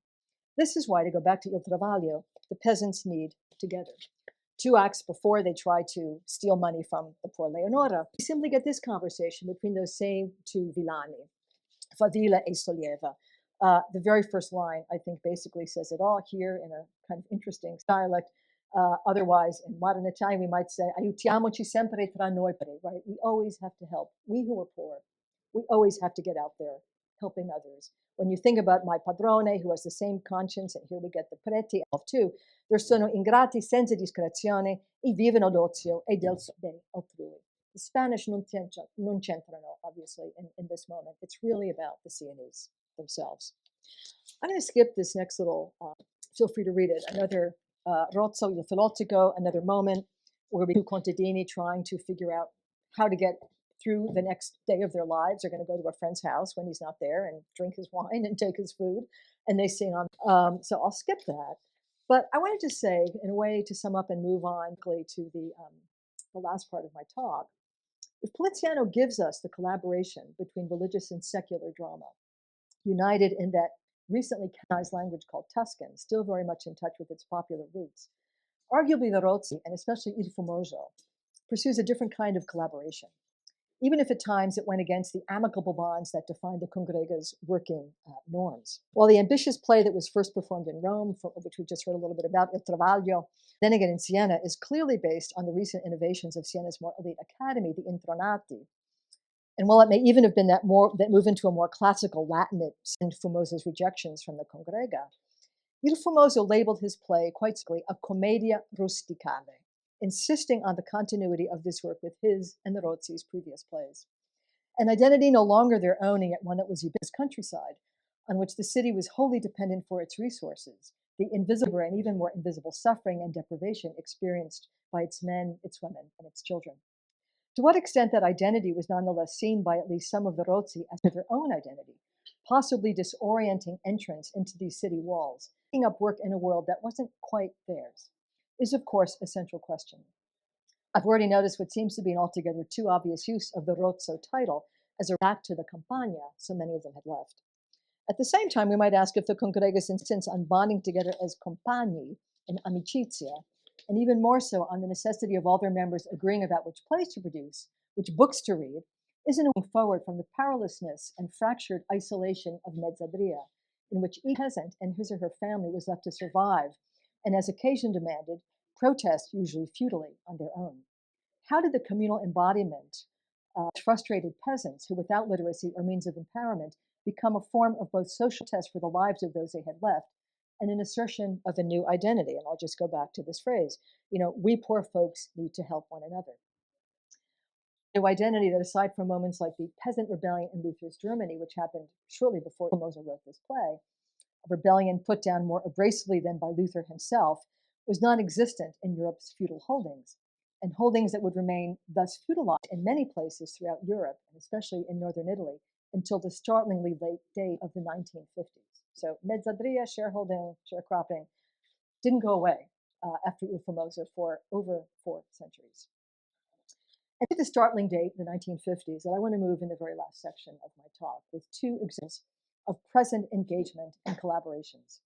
This is why, to go back to Il Travaglio, the peasants need together. 2 acts before they try to steal money from the poor Leonora, we simply get this conversation between those same 2 villani, Favilla e Solleva. The very first line, I think, basically says it all here in a kind of interesting dialect. Otherwise, in modern Italian, we might say, aiutiamoci sempre tra noi, right? We always have to help. We who are poor, we always have to get out there helping others. When you think about my padrone, who has the same conscience, and here we get the preti too, there sono ingrati senza discrezione e vivono d'ozio e del bene altrui. The Spanish non c'entrano, obviously, in this moment. It's really about the Sienese themselves. I'm going to skip this next little, feel free to read it, another Rozzo il Filologico, another moment where we do contadini trying to figure out how to get through the next day of their lives. They're going to go to a friend's house when he's not there and drink his wine and take his food, and they sing on. So I'll skip that. But I wanted to say, in a way, to sum up and move on quickly to the last part of my talk, if Poliziano gives us the collaboration between religious and secular drama, united in that recently canonized language called Tuscan, still very much in touch with its popular roots, arguably the Rozzi, and especially Il Famoso, pursues a different kind of collaboration, even if at times it went against the amicable bonds that defined the Congrega's working norms. While the ambitious play that was first performed in Rome, which we just heard a little bit about, Il Travaglio, then again in Siena, is clearly based on the recent innovations of Siena's more elite academy, the Intronati. And while it may even have been that move into a more classical Latin and Famoso's rejections from the Congrega, Il Famoso labeled his play quite simply a commedia rusticale, insisting on the continuity of this work with his and the Rozzi's previous plays. An identity no longer their own, and yet one that was ubiquitous countryside, on which the city was wholly dependent for its resources, the invisible and even more invisible suffering and deprivation experienced by its men, its women, and its children. To what extent that identity was nonetheless seen by at least some of the Rozzi as their own identity, possibly disorienting entrance into these city walls, picking up work in a world that wasn't quite theirs, is of course a central question. I've already noticed what seems to be an altogether too obvious use of the Rozzo title as a back to the Campagna, so many of them had left. At the same time, we might ask if the Congrega's insistence on bonding together as compagni in Amicizia, and even more so on the necessity of all their members agreeing about which plays to produce, which books to read, isn't moving forward from the powerlessness and fractured isolation of Mezzadria, in which each peasant and his or her family was left to survive, and as occasion demanded, protest usually futilely on their own. How did the communal embodiment of frustrated peasants who, without literacy or means of empowerment, become a form of both social test for the lives of those they had left and an assertion of a new identity? And I'll just go back to this phrase, we poor folks need to help one another. New identity that, aside from moments like the peasant rebellion in Luther's Germany, which happened shortly before Mozart wrote this play, a rebellion put down more abrasively than by Luther himself, was non-existent in Europe's feudal holdings, and holdings that would remain thus feudalized in many places throughout Europe, and especially in northern Italy, until the startlingly late date of the 1950s. So Mezzadria, shareholding, sharecropping, didn't go away after Ufamosa for over 4 centuries. And to the startling date, the 1950s, that I want to move in the very last section of my talk with 2 examples of present engagement and collaborations.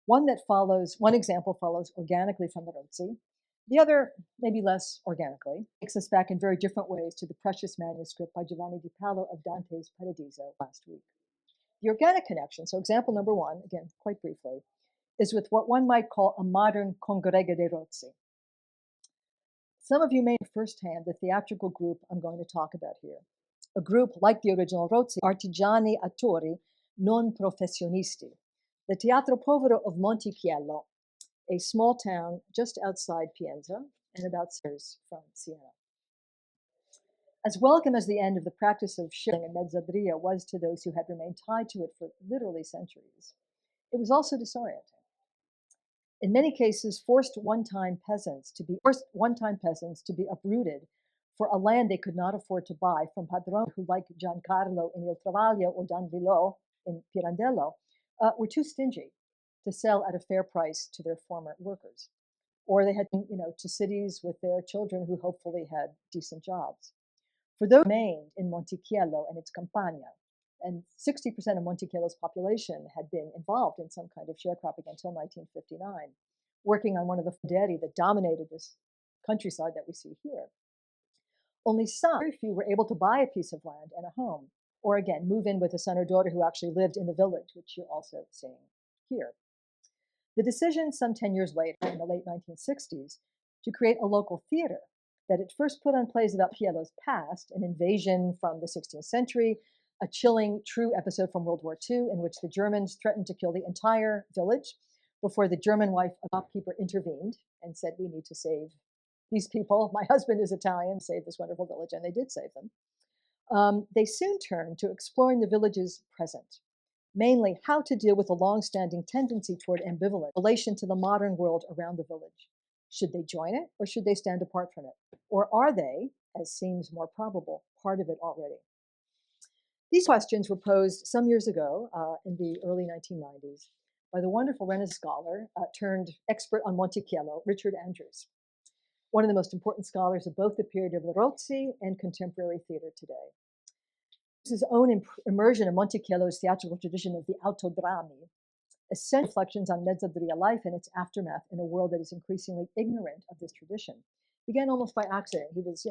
One example follows organically from the Rozzi. The other, maybe less organically, takes us back in very different ways to the precious manuscript by Giovanni di Paolo of Dante's Paradiso last week. The organic connection, so example number 1, again, quite briefly, is with what one might call a modern Congrega dei Rozzi. Some of you may know firsthand the theatrical group I'm going to talk about here. A group like the original Rozzi, artigiani attori non professionisti, the Teatro Povero of Montichiello, a small town just outside Pienza and about 6 hours from Siena. As welcome as the end of the practice of shilling in Mezzadria was to those who had remained tied to it for literally centuries, it was also disorienting. In many cases, forced one-time peasants to be uprooted for a land they could not afford to buy from padroni who, like Giancarlo in Il Travaglio or Don Villò in Pirandello, were too stingy to sell at a fair price to their former workers. Or they had to cities with their children who hopefully had decent jobs. For those who remained in Montichiello and its Campagna, and 60% of Montichiello's population had been involved in some kind of sharecropping until 1959, working on one of the federi that dominated this countryside that we see here. Only very few were able to buy a piece of land and a home, or again, move in with a son or daughter who actually lived in the village, which you're also seeing here. The decision some 10 years later, in the late 1960s, to create a local theater that at first put on plays about Piello's past, an invasion from the 16th century, a chilling true episode from World War II in which the Germans threatened to kill the entire village before the German wife of the shopkeeper intervened and said, we need to save these people. My husband is Italian, save this wonderful village, and they did save them. They soon turned to exploring the village's present, mainly how to deal with the long-standing tendency toward ambivalence in relation to the modern world around the village. Should they join it, or should they stand apart from it? Or are they, as seems more probable, part of it already? These questions were posed some years ago in the early 1990s by the wonderful Renaissance scholar turned expert on Montichiello, Richard Andrews, one of the most important scholars of both the period of the Rozzi and contemporary theater today. His own immersion in Montichiello's theatrical tradition of the autodrammi, essential reflections on Mezzadria life and its aftermath in a world that is increasingly ignorant of this tradition, began almost by accident. He was,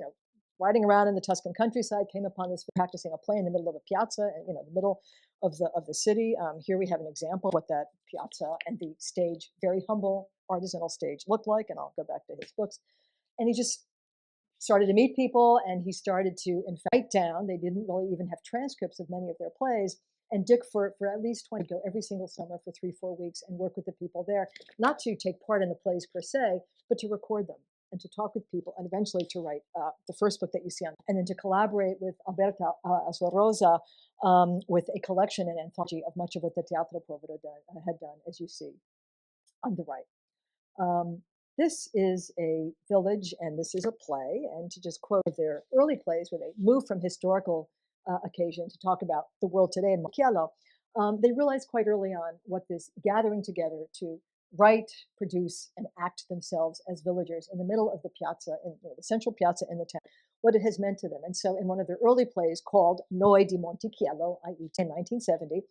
riding around in the Tuscan countryside, came upon this practicing a play in the middle of a piazza, the middle of the city. Here we have an example of what that piazza and the stage, very humble artisanal stage, looked like, and I'll go back to his books. And he just started to meet people, and he started to, in fact, write down. They didn't really even have transcripts of many of their plays. And Dick, for at least 20, go every single summer for 3-4 weeks and work with the people there, not to take part in the plays per se, but to record them and to talk with people, and eventually to write the first book that you see on, and then to collaborate with Alberta Rosa with a collection and anthology of much of what the Teatro Povero had done, as you see on the right. This is a village, and this is a play, and to just quote their early plays where they move from historical occasion to talk about the world today in Monticello, they realized quite early on what this gathering together to write, produce, and act themselves as villagers in the middle of the piazza, in the central piazza in the town, what it has meant to them. And so in one of their early plays called Noi di Monticello, i.e. in 1970,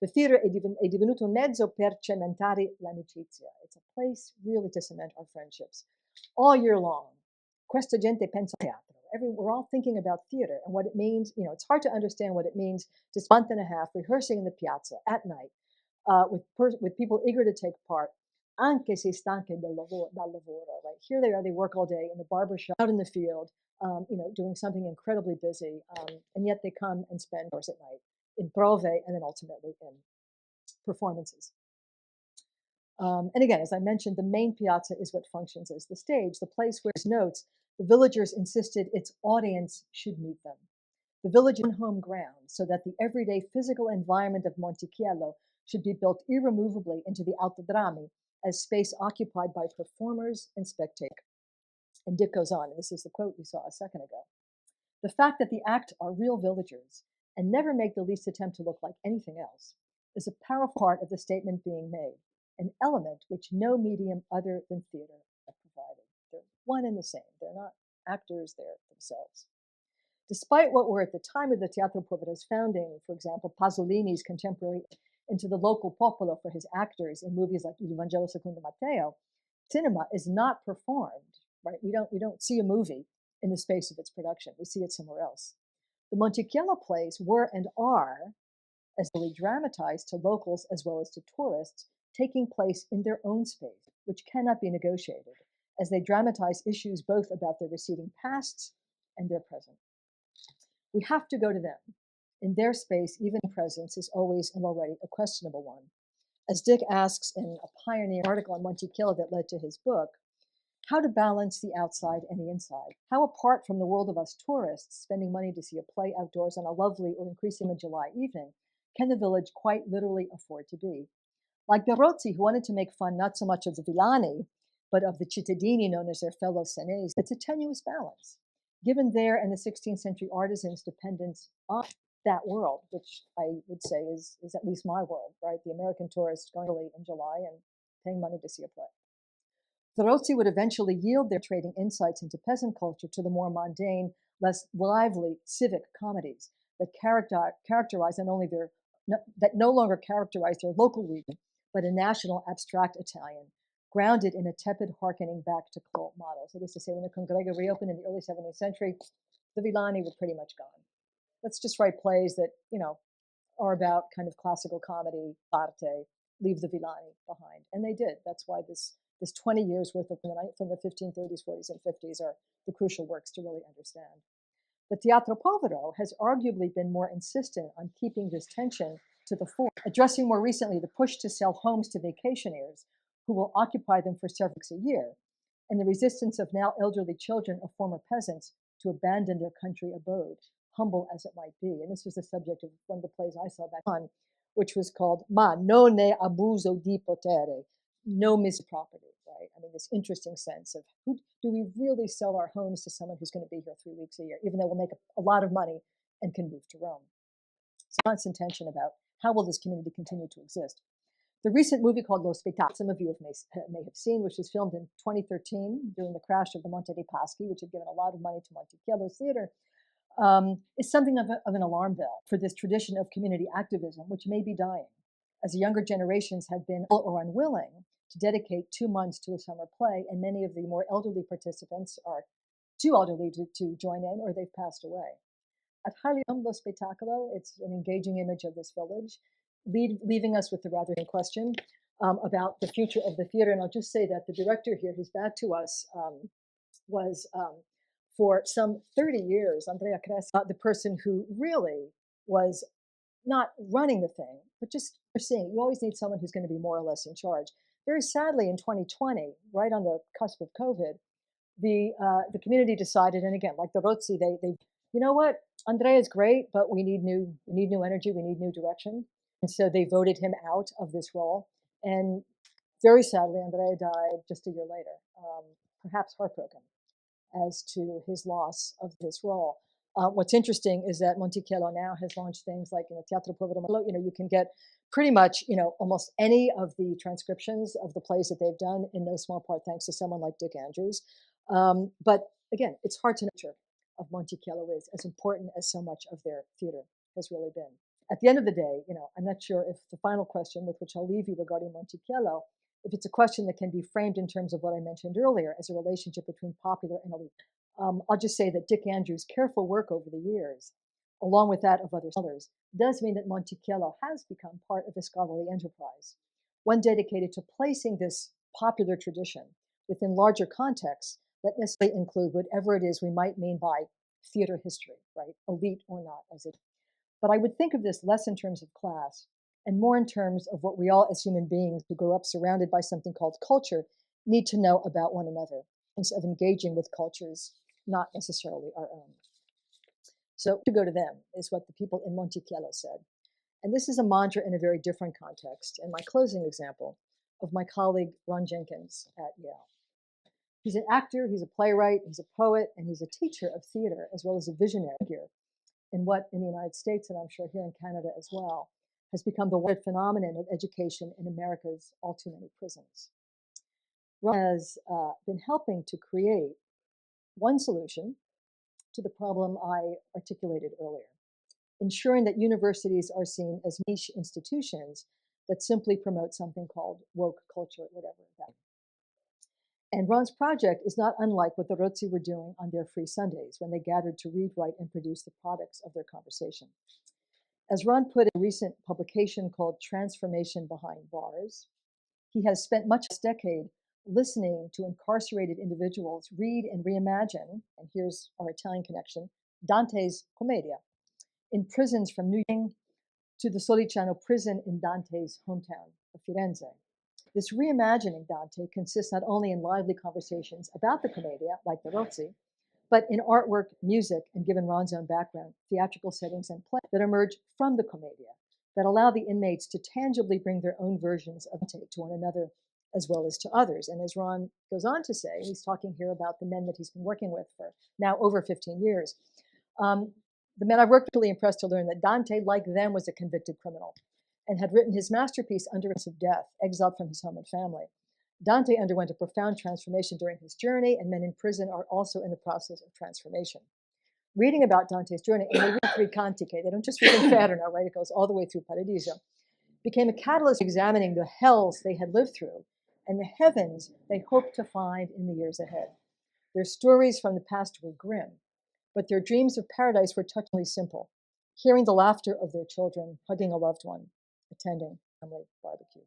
the theater è divenuto un mezzo per cementare l'amicizia. It's a place really to cement our friendships. All year long, questa gente pensa a teatro. We're all thinking about theater and what it means. It's hard to understand what it means to spend a month and a half rehearsing in the piazza at night with people eager to take part, anche se stanche dal lavoro, right? Here they are, they work all day in the barber shop, out in the field, doing something incredibly busy, and yet they come and spend hours at night in prove and then ultimately in performances. And again, as I mentioned, the main piazza is what functions as the stage. The place where notes, the villagers insisted its audience should meet them. The village is home ground, so that the everyday physical environment of Monticello should be built irremovably into the autodrammi as space occupied by performers and spectators. And Dick goes on, and this is the quote you saw a second ago. The fact that the act are real villagers and never make the least attempt to look like anything else is a powerful part of the statement being made, an element which no medium other than theater have provided. They're one and the same. They're not actors, they're themselves. Despite what were at the time of the Teatro Povero's founding, for example, Pasolini's contemporary into the local popolo for his actors in movies like Il Vangelo secondo Matteo, cinema is not performed, right? We don't see a movie in the space of its production. We see it somewhere else. The Monticello plays were and are as really dramatized to locals as well as to tourists, taking place in their own space, which cannot be negotiated, as they dramatize issues both about their receding pasts and their present. We have to go to them. In their space, even presence is always and already a questionable one. As Dick asks in a pioneer article on Monticello that led to his book, how to balance the outside and the inside. How apart from the world of us tourists spending money to see a play outdoors on a lovely or increasingly July evening, can the village quite literally afford to be? Like the Rozzi, who wanted to make fun not so much of the villani, but of the cittadini known as their fellow Senesi, it's a tenuous balance. Given their and the 16th century artisans' dependence on that world, which I would say is at least my world, right? The American tourist going to Italy in July and paying money to see a play. The Rozzi would eventually yield their trading insights into peasant culture to the more mundane, less lively civic comedies that characterize not only that no longer characterize their local region, but a national abstract Italian, grounded in a tepid hearkening back to cult models. That is to say, when the Congrega reopened in the early 17th century, the villani were pretty much gone. Let's just write plays that, are about kind of classical comedy, arte, leave the villani behind. And they did. That's why this 20 years worth of from the 1530s, 40s, and 50s are the crucial works to really understand. The Teatro Povero has arguably been more insistent on keeping this tension to the fore, addressing more recently the push to sell homes to vacationers who will occupy them for several weeks a year, and the resistance of now elderly children of former peasants to abandon their country abode, humble as it might be. And this was the subject of one of the plays I saw back on, which was called Ma non è abuso di potere, no misproperty, right? I mean, this interesting sense of do we really sell our homes to someone who's going to be here 3 weeks a year, even though we'll make a lot of money and can move to Rome. It's a constant tension about how will this community continue to exist. The recent movie called Lo Spettacolo, some of you may have seen, which was filmed in 2013 during the crash of the Monte dei Paschi, which had given a lot of money to Monticello's theater, is something of an alarm bell for this tradition of community activism, which may be dying, as the younger generations have been or unwilling to dedicate 2 months to a summer play, and many of the more elderly participants are too elderly to join in, or they've passed away. At Halium Lo Spettacolo, it's an engaging image of this village, leaving us with the rather interesting question about the future of the theater. And I'll just say that the director here, who's back to us, was for some 30 years, Andrea Cressa, the person who really was not running the thing, but just seeing. You always need someone who's going to be more or less in charge. Very sadly, in 2020, right on the cusp of COVID, the community decided, and again, like the Rozzi, they you know what, Andrea is great, but we need new energy, we need new direction, and so they voted him out of this role. And very sadly, Andrea died just a year later, perhaps heartbroken as to his loss of this role. What's interesting is that Monticello now has launched things like, Teatro Povero Malo. You can get pretty much, almost any of the transcriptions of the plays that they've done, in no small part thanks to someone like Dick Andrews. But again, it's hard to know of Monticello is as important as so much of their theater has really been. At the end of the day, I'm not sure if the final question with which I'll leave you regarding Monticello, if it's a question that can be framed in terms of what I mentioned earlier as a relationship between popular and elite. I'll just say that Dick Andrews' careful work over the years, along with that of other scholars, does mean that Monticello has become part of a scholarly enterprise, one dedicated to placing this popular tradition within larger contexts that necessarily include whatever it is we might mean by theater history, right? Elite or not, as it. But I would think of this less in terms of class and more in terms of what we all, as human beings who grow up surrounded by something called culture, need to know about one another, instead of engaging with cultures not necessarily our own. So to go to them is what the people in Monticello said. And this is a mantra in a very different context, and my closing example of my colleague Ron Jenkins at Yale. He's an actor, he's a playwright, he's a poet, and he's a teacher of theater, as well as a visionary figure in what, in the United States, and I'm sure here in Canada as well, has become the wide phenomenon of education in America's all too many prisons. Ron has been helping to create one solution to the problem I articulated earlier, ensuring that universities are seen as niche institutions that simply promote something called woke culture, whatever that is. And Ron's project is not unlike what the Rozzi were doing on their free Sundays when they gathered to read, write, and produce the products of their conversation. As Ron put in a recent publication called Transformation Behind Bars, he has spent much this decade listening to incarcerated individuals read and reimagine, and here's our Italian connection, Dante's Commedia, in prisons from New York to the Soliciano prison in Dante's hometown of Firenze. This reimagining Dante consists not only in lively conversations about the Commedia, like the Rozzi, but in artwork, music, and given Ron's own background, theatrical settings and play that emerge from the Commedia, that allow the inmates to tangibly bring their own versions of Dante to one another as well as to others. And as Ron goes on to say, he's talking here about the men that he's been working with for now over 15 years. The men I worked really impressed to learn that Dante, like them, was a convicted criminal and had written his masterpiece under risk of death, exiled from his home and family. Dante underwent a profound transformation during his journey, and men in prison are also in the process of transformation. Reading about Dante's journey, and they read three cantiche, they don't just read Inferno, right? It goes all the way through Paradiso, became a catalyst examining the hells they had lived through and the heavens they hoped to find in the years ahead. Their stories from the past were grim, but their dreams of paradise were touchingly simple. Hearing the laughter of their children, hugging a loved one, attending a family barbecue.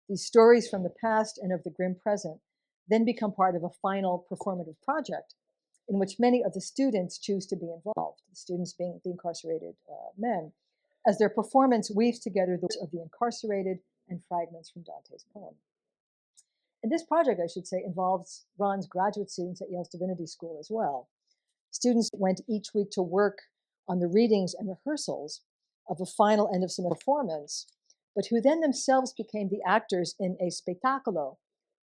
These stories from the past and of the grim present then become part of a final performative project in which many of the students choose to be involved, the students being the incarcerated men, as their performance weaves together those of the incarcerated and fragments from Dante's poem. And this project, I should say, involves Ron's graduate students at Yale's Divinity School as well. Students went each week to work on the readings and rehearsals of a final end of semester performance, but who then themselves became the actors in a spettacolo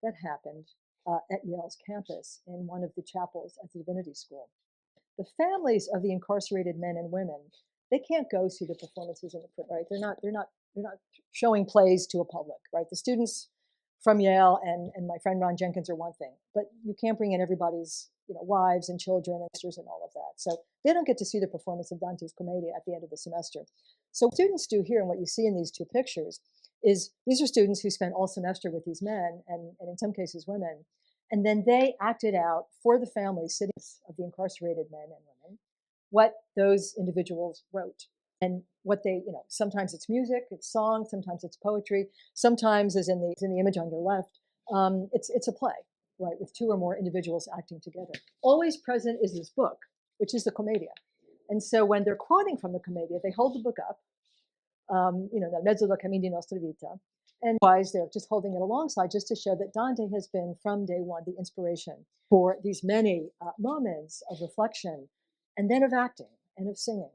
that happened at Yale's campus in one of the chapels at the Divinity School. The families of the incarcerated men and women, they can't go see the performances in the print, right? They're not showing plays to a public, right? The students from Yale and my friend Ron Jenkins are one thing, but you can't bring in everybody's wives and children and sisters and all of that. So they don't get to see the performance of Dante's Commedia at the end of the semester. So what students do here, and what you see in these two pictures, is these are students who spent all semester with these men, and in some cases women, and then they acted out for the families, cities of the incarcerated men and women, what those individuals wrote. And what they, sometimes it's music, it's song, sometimes it's poetry, sometimes, as in the image on your left, it's a play, right, with two or more individuals acting together. Always present is this book, which is the Commedia. And so when they're quoting from the Commedia, they hold the book up, Nel mezzo del cammin di nostra vita, And wise, they're just holding it alongside just to show that Dante has been from day one the inspiration for these many moments of reflection and then of acting and of singing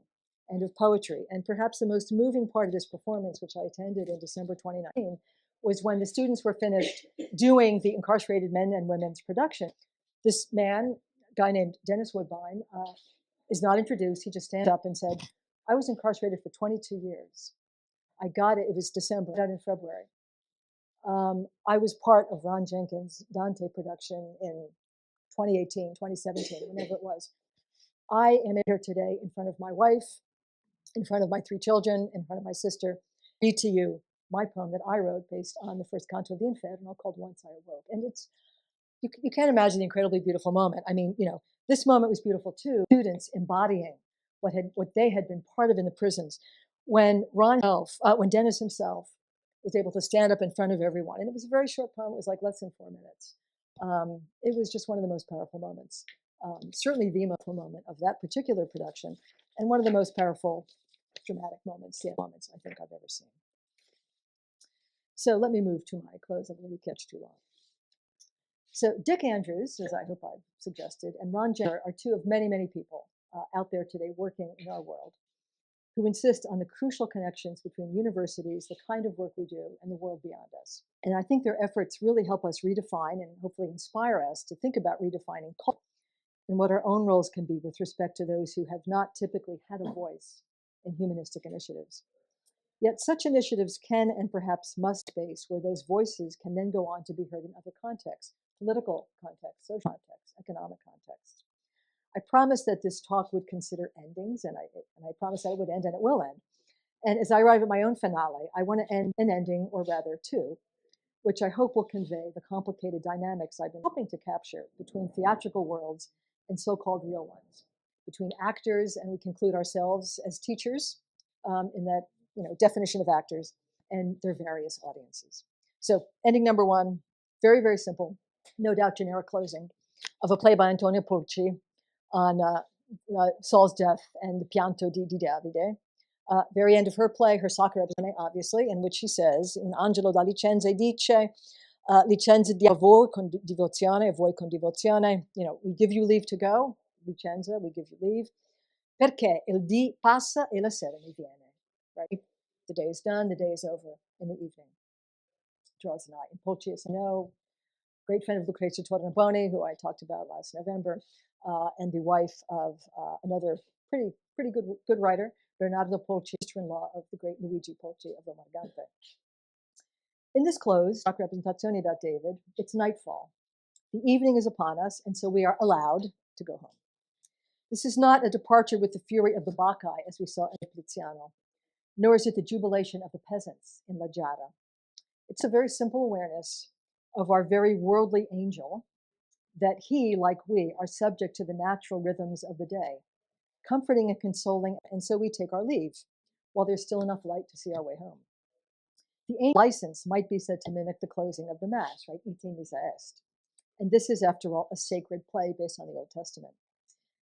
and of poetry. And perhaps the most moving part of this performance, which I attended in December 2019, was when the students were finished doing the incarcerated men and women's production. This man, a guy named Dennis Woodbine, is not introduced. He just stands up and said, I was incarcerated for 22 years. I got it. It was December, not in February. I was part of Ron Jenkins' Dante production in 2018, 2017, whenever it was. I am here today in front of my wife, in front of my 3 children, in front of my sister, read to you my poem that I wrote based on the first canto of the Inferno called Once I Awoke. And it's, you can't imagine the incredibly beautiful moment. I mean, this moment was beautiful too. Students embodying what they had been part of in the prisons. When when Dennis himself was able to stand up in front of everyone, and it was a very short poem. It was like less than 4 minutes. It was just one of the most powerful moments. Certainly the most powerful moment of that particular production, and one of the most powerful dramatic moments, I think I've ever seen. So let me move to my close. I'm going to catch too long. So Dick Andrews, as I hope I've suggested, and Ron Jenner are 2 of many, many people out there today working in our world who insist on the crucial connections between universities, the kind of work we do, and the world beyond us. And I think their efforts really help us redefine and hopefully inspire us to think about redefining culture and what our own roles can be with respect to those who have not typically had a voice in humanistic initiatives. Yet such initiatives can and perhaps must base where those voices can then go on to be heard in other contexts, political contexts, social contexts, economic contexts. I promised that this talk would consider endings, and I promised that it would end, and it will end. And as I arrive at my own finale, I want to end an ending, or rather 2, which I hope will convey the complicated dynamics I've been hoping to capture between theatrical worlds and so-called real ones, between actors, and we conclude ourselves as teachers in that definition of actors, and their various audiences. So ending number 1, very, very simple, no doubt generic closing of a play by Antonio Pulci on Saul's death and the Pianto di Davide. Very end of her play, her sacra representazione, obviously, in which she says, un angelo da licenza dice, licenza di voi con devozione, voi con devozione, we give you leave to go, licenza, we give you leave, perché il dì passa e la sera mi viene, right? The day is done, the day is over, in the evening draws nigh. And Pulci, as you know, great friend of Lucrezia Tornabuoni, who I talked about last November, and the wife of another pretty good writer, Bernardo Pulci, sister-in-law of the great Luigi Pulci of the Morgante. In this close, representation about David, it's nightfall. The evening is upon us, and so we are allowed to go home. This is not a departure with the fury of the Bacchae, as we saw in Poliziano, nor is it the jubilation of the peasants in La Giara. It's a very simple awareness of our very worldly angel, that he, like we, are subject to the natural rhythms of the day, comforting and consoling, and so we take our leave, while there's still enough light to see our way home. The angel license might be said to mimic the closing of the Mass, right? Ite missa est. And this is, after all, a sacred play based on the Old Testament.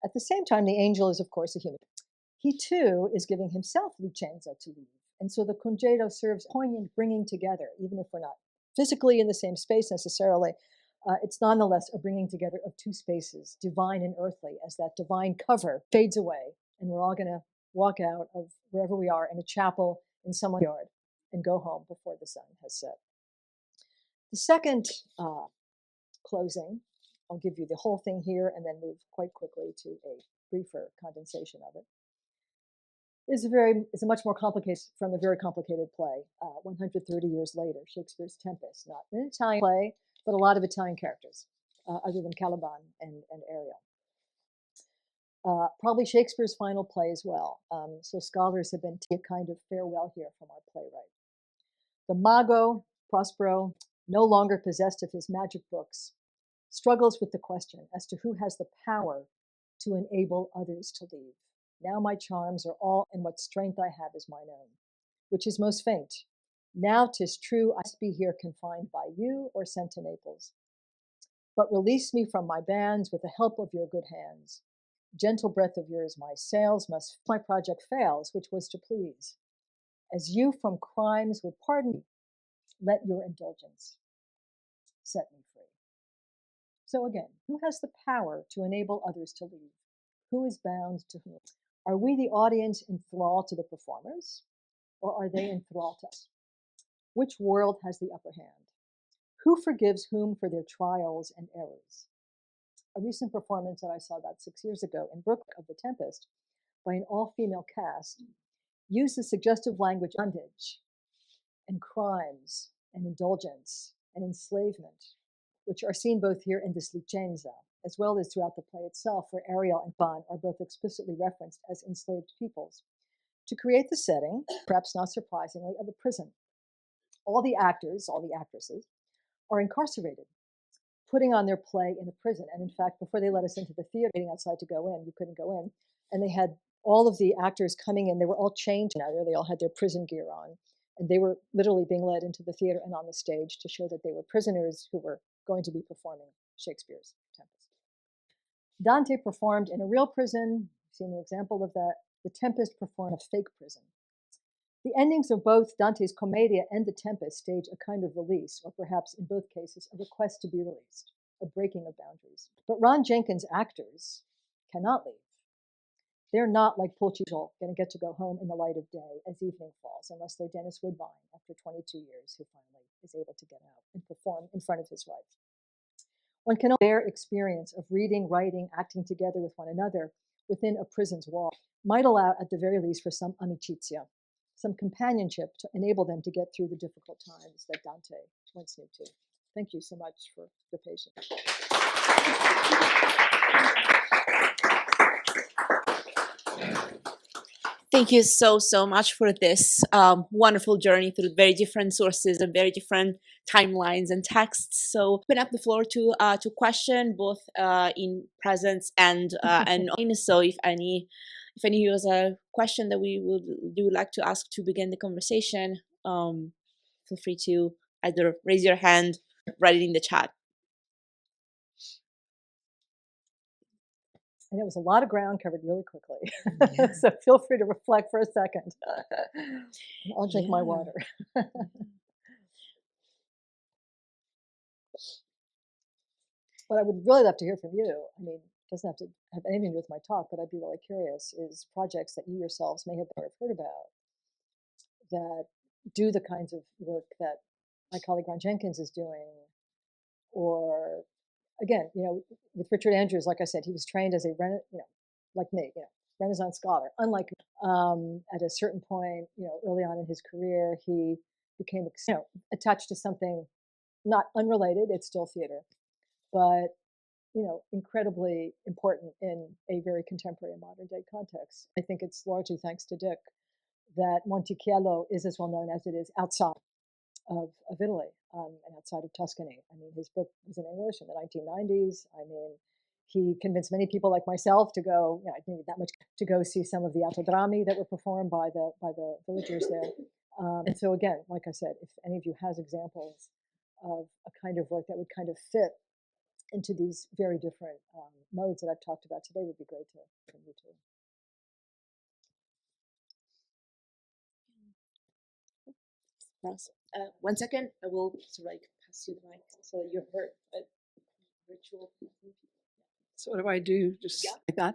At the same time, the angel is, of course, a human. He, too, is giving himself licenza to leave. And so the congedo serves poignant bringing together, even if we're not physically in the same space necessarily. It's nonetheless a bringing together of 2 spaces, divine and earthly, as that divine cover fades away, and we're all going to walk out of wherever we are in a chapel in someone's yard and go home before the sun has set. The second closing, I'll give you the whole thing here and then move quite quickly to a briefer condensation of it, is a much more complicated, from a very complicated play, 130 years later, Shakespeare's Tempest, not an Italian play, but a lot of Italian characters, other than Caliban and Ariel. Probably Shakespeare's final play as well. So scholars have been taking a kind of farewell here from our playwright. The mago, Prospero, no longer possessed of his magic books, struggles with the question as to who has the power to enable others to leave. Now my charms are all, and what strength I have is mine own, which is most faint. Now 'tis true I must be here confined by you or sent to Naples. But release me from my bands with the help of your good hands. Gentle breath of yours my sails must, my project fails, which was to please. As you from crimes would pardon me, let your indulgence set me free. So again, who has the power to enable others to leave? Who is bound to whom? Are we the audience enthralled to the performers, or are they enthralled to us? Which world has the upper hand? Who forgives whom for their trials and errors? A recent performance that I saw about 6 years ago in Brooklyn of The Tempest by an all-female cast used the suggestive language bondage and crimes and indulgence and enslavement, which are seen both here in this licenza, as well as throughout the play itself, where Ariel and Ban are both explicitly referenced as enslaved peoples, to create the setting, perhaps not surprisingly, of a prison. All the actors, all the actresses, are incarcerated, putting on their play in a prison. And in fact, before they let us into the theater, waiting outside to go in, you couldn't go in. And they had all of the actors coming in. They were all chained together. They all had their prison gear on. And they were literally being led into the theater and on the stage to show that they were prisoners who were going to be performing Shakespeare's Tempest. Dante performed in a real prison. You've seen an example of that. The Tempest performed a fake prison. The endings of both Dante's Commedia and The Tempest stage a kind of release, or perhaps in both cases, a request to be released, a breaking of boundaries. But Ron Jenkins' actors cannot leave. They're not like Pulcinella, going to get to go home in the light of day as evening falls, unless they're Dennis Woodbine, after 22 years, who finally is able to get out and perform in front of his wife. One can only their experience of reading, writing, acting together with one another within a prison's wall might allow, at the very least, for some amicizia, some companionship to enable them to get through the difficult times that Dante once knew too. Thank you so much for your patience. Thank you so much for this wonderful journey through very different sources and very different timelines and texts. So open up the floor to question, both in presence and online. So if any of you has a question that you would like to ask to begin the conversation, feel free to either raise your hand, write it in the chat. And it was a lot of ground covered really quickly. Yeah. So feel free to reflect for a second. I'll drink my water. What I would really love to hear from you, I mean, it doesn't have to have anything to do with my talk, but I'd be really curious, is projects that you yourselves may have heard about that do the kinds of work that my colleague Ron Jenkins is doing, or again, with Richard Andrews, like I said, he was trained as a, like me, Renaissance scholar. Unlike at a certain point, early on in his career, he became, attached to something not unrelated. It's still theater, but incredibly important in a very contemporary modern day context. I think it's largely thanks to Dick that Monticello is as well known as it is outside of Italy and outside of Tuscany. I mean, his book was in English in the 1990s. I mean, he convinced many people like myself to go, I didn't need that much, to go see some of the autodrammi that were performed by the villagers there. And so again, like I said, if any of you has examples of a kind of work that would kind of fit into these very different modes that I've talked about today, would be great to from you too. Ross, 1 second, I will pass you the mic so that you're heard. Virtual. So what do I do? Just like that.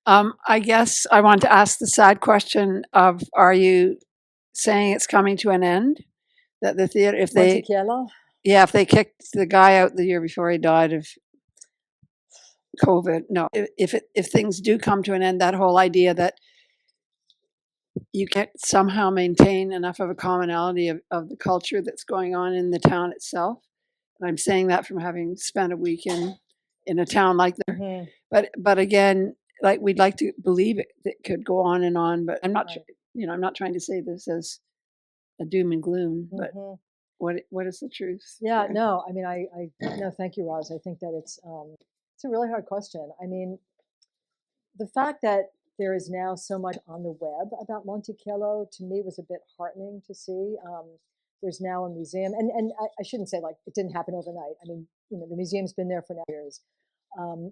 I guess I want to ask the sad question of: are you saying it's coming to an end? That the theater, if they, if they kicked the guy out the year before he died of COVID, no. If things do come to an end, that whole idea that you can't somehow maintain enough of a commonality of the culture that's going on in the town itself. And I'm saying that from having spent a week in a town like that. Mm-hmm. But again, like, we'd like to believe it could go on, but I'm not, I'm not trying to say this as a doom and gloom, but what is the truth? Yeah, no, I mean, I no, thank you, Roz. I think that it's a really hard question. I mean, the fact that there is now so much on the web about Monticello, to me, was a bit heartening to see. There's now a museum, and I shouldn't say like it didn't happen overnight. I mean, the museum's been there for years.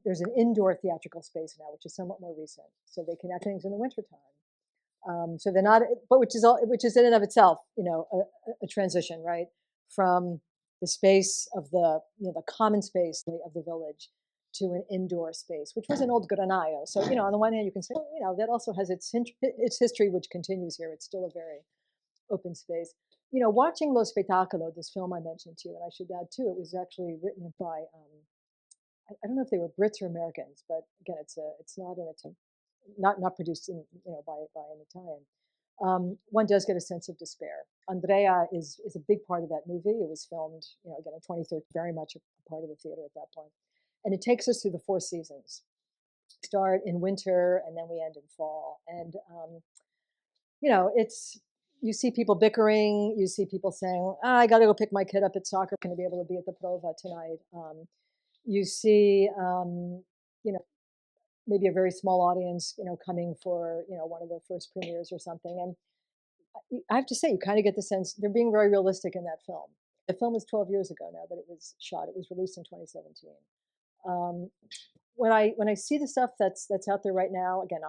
There's an indoor theatrical space now, which is somewhat more recent, so they can act things in the wintertime. So they're not, but which is in and of itself, a transition, right? from the space of the, the common space of the village to an indoor space, which was an old granaio. So, on the one hand, you can say, that also has its history, which continues here. It's still a very open space. Watching Lo Spettacolo, this film I mentioned to you, and I should add too, it was actually written by, I don't know if they were Brits or Americans, but again, it's not not produced by an Italian. One does get a sense of despair. Andrea is a big part of that movie. It was filmed, again in 2013, very much a part of the theater at that point. And it takes us through the 4 seasons. We start in winter and then we end in fall. And, you see people bickering. You see people saying, I got to go pick my kid up at soccer. I'm going to be able to be at the prova tonight. You see, maybe a very small audience, coming for, one of the first premieres or something. And I have to say, you kind of get the sense they're being very realistic in that film. The film is 12 years ago now that it was shot. It was released in 2017. When I see the stuff that's out there right now, again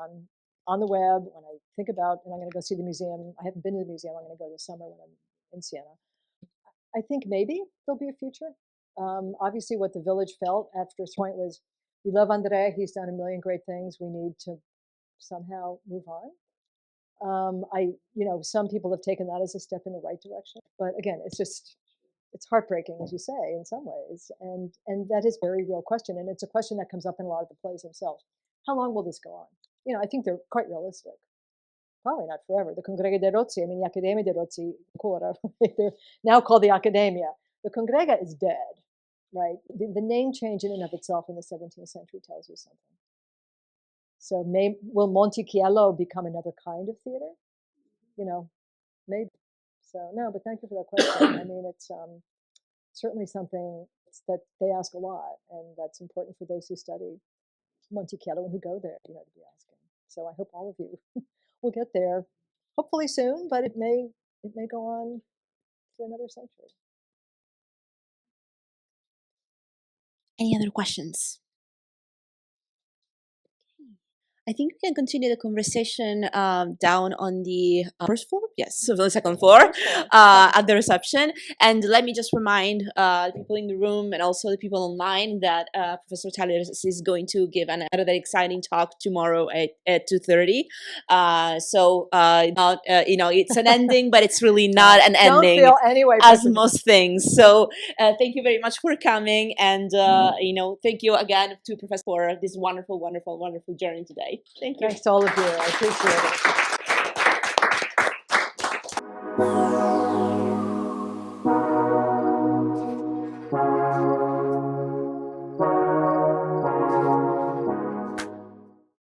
on the web, when I think about, and I'm going to go see the museum. I haven't been to the museum. I'm going to go this summer when I'm in Siena. I think maybe there'll be a future. Obviously, what the village felt after this point was, we love Andrea. He's done a million great things. We need to somehow move on. Some people have taken that as a step in the right direction. But again, it's heartbreaking, as you say, in some ways. And that is a very real question. And it's a question that comes up in a lot of the plays themselves. How long will this go on? I think they're quite realistic. Probably not forever. The Congrega de Rozzi, the Accademia de Rozzi, they're now called the Accademia. The Congrega is dead, right? The name change in and of itself in the 17th century tells you something. So will Montichiello become another kind of theater? Maybe. So no, but thank you for that question. It's certainly something that they ask a lot, and that's important for those who study Montichiello and who go there, to be asking. So I hope all of you will get there, hopefully soon, but it may go on for another century. Any other questions? I think we can continue the conversation down on the first floor. Yes, so the second floor at the reception. And let me just remind the people in the room and also the people online that Professor Tylus is going to give another exciting talk tomorrow at 2:30. It's an ending, but it's really not an ending. Don't feel anyway, as most things. So thank you very much for coming, and thank you again to Professor for this wonderful, wonderful, wonderful journey today. Thank you. Thanks to all of you. I appreciate it.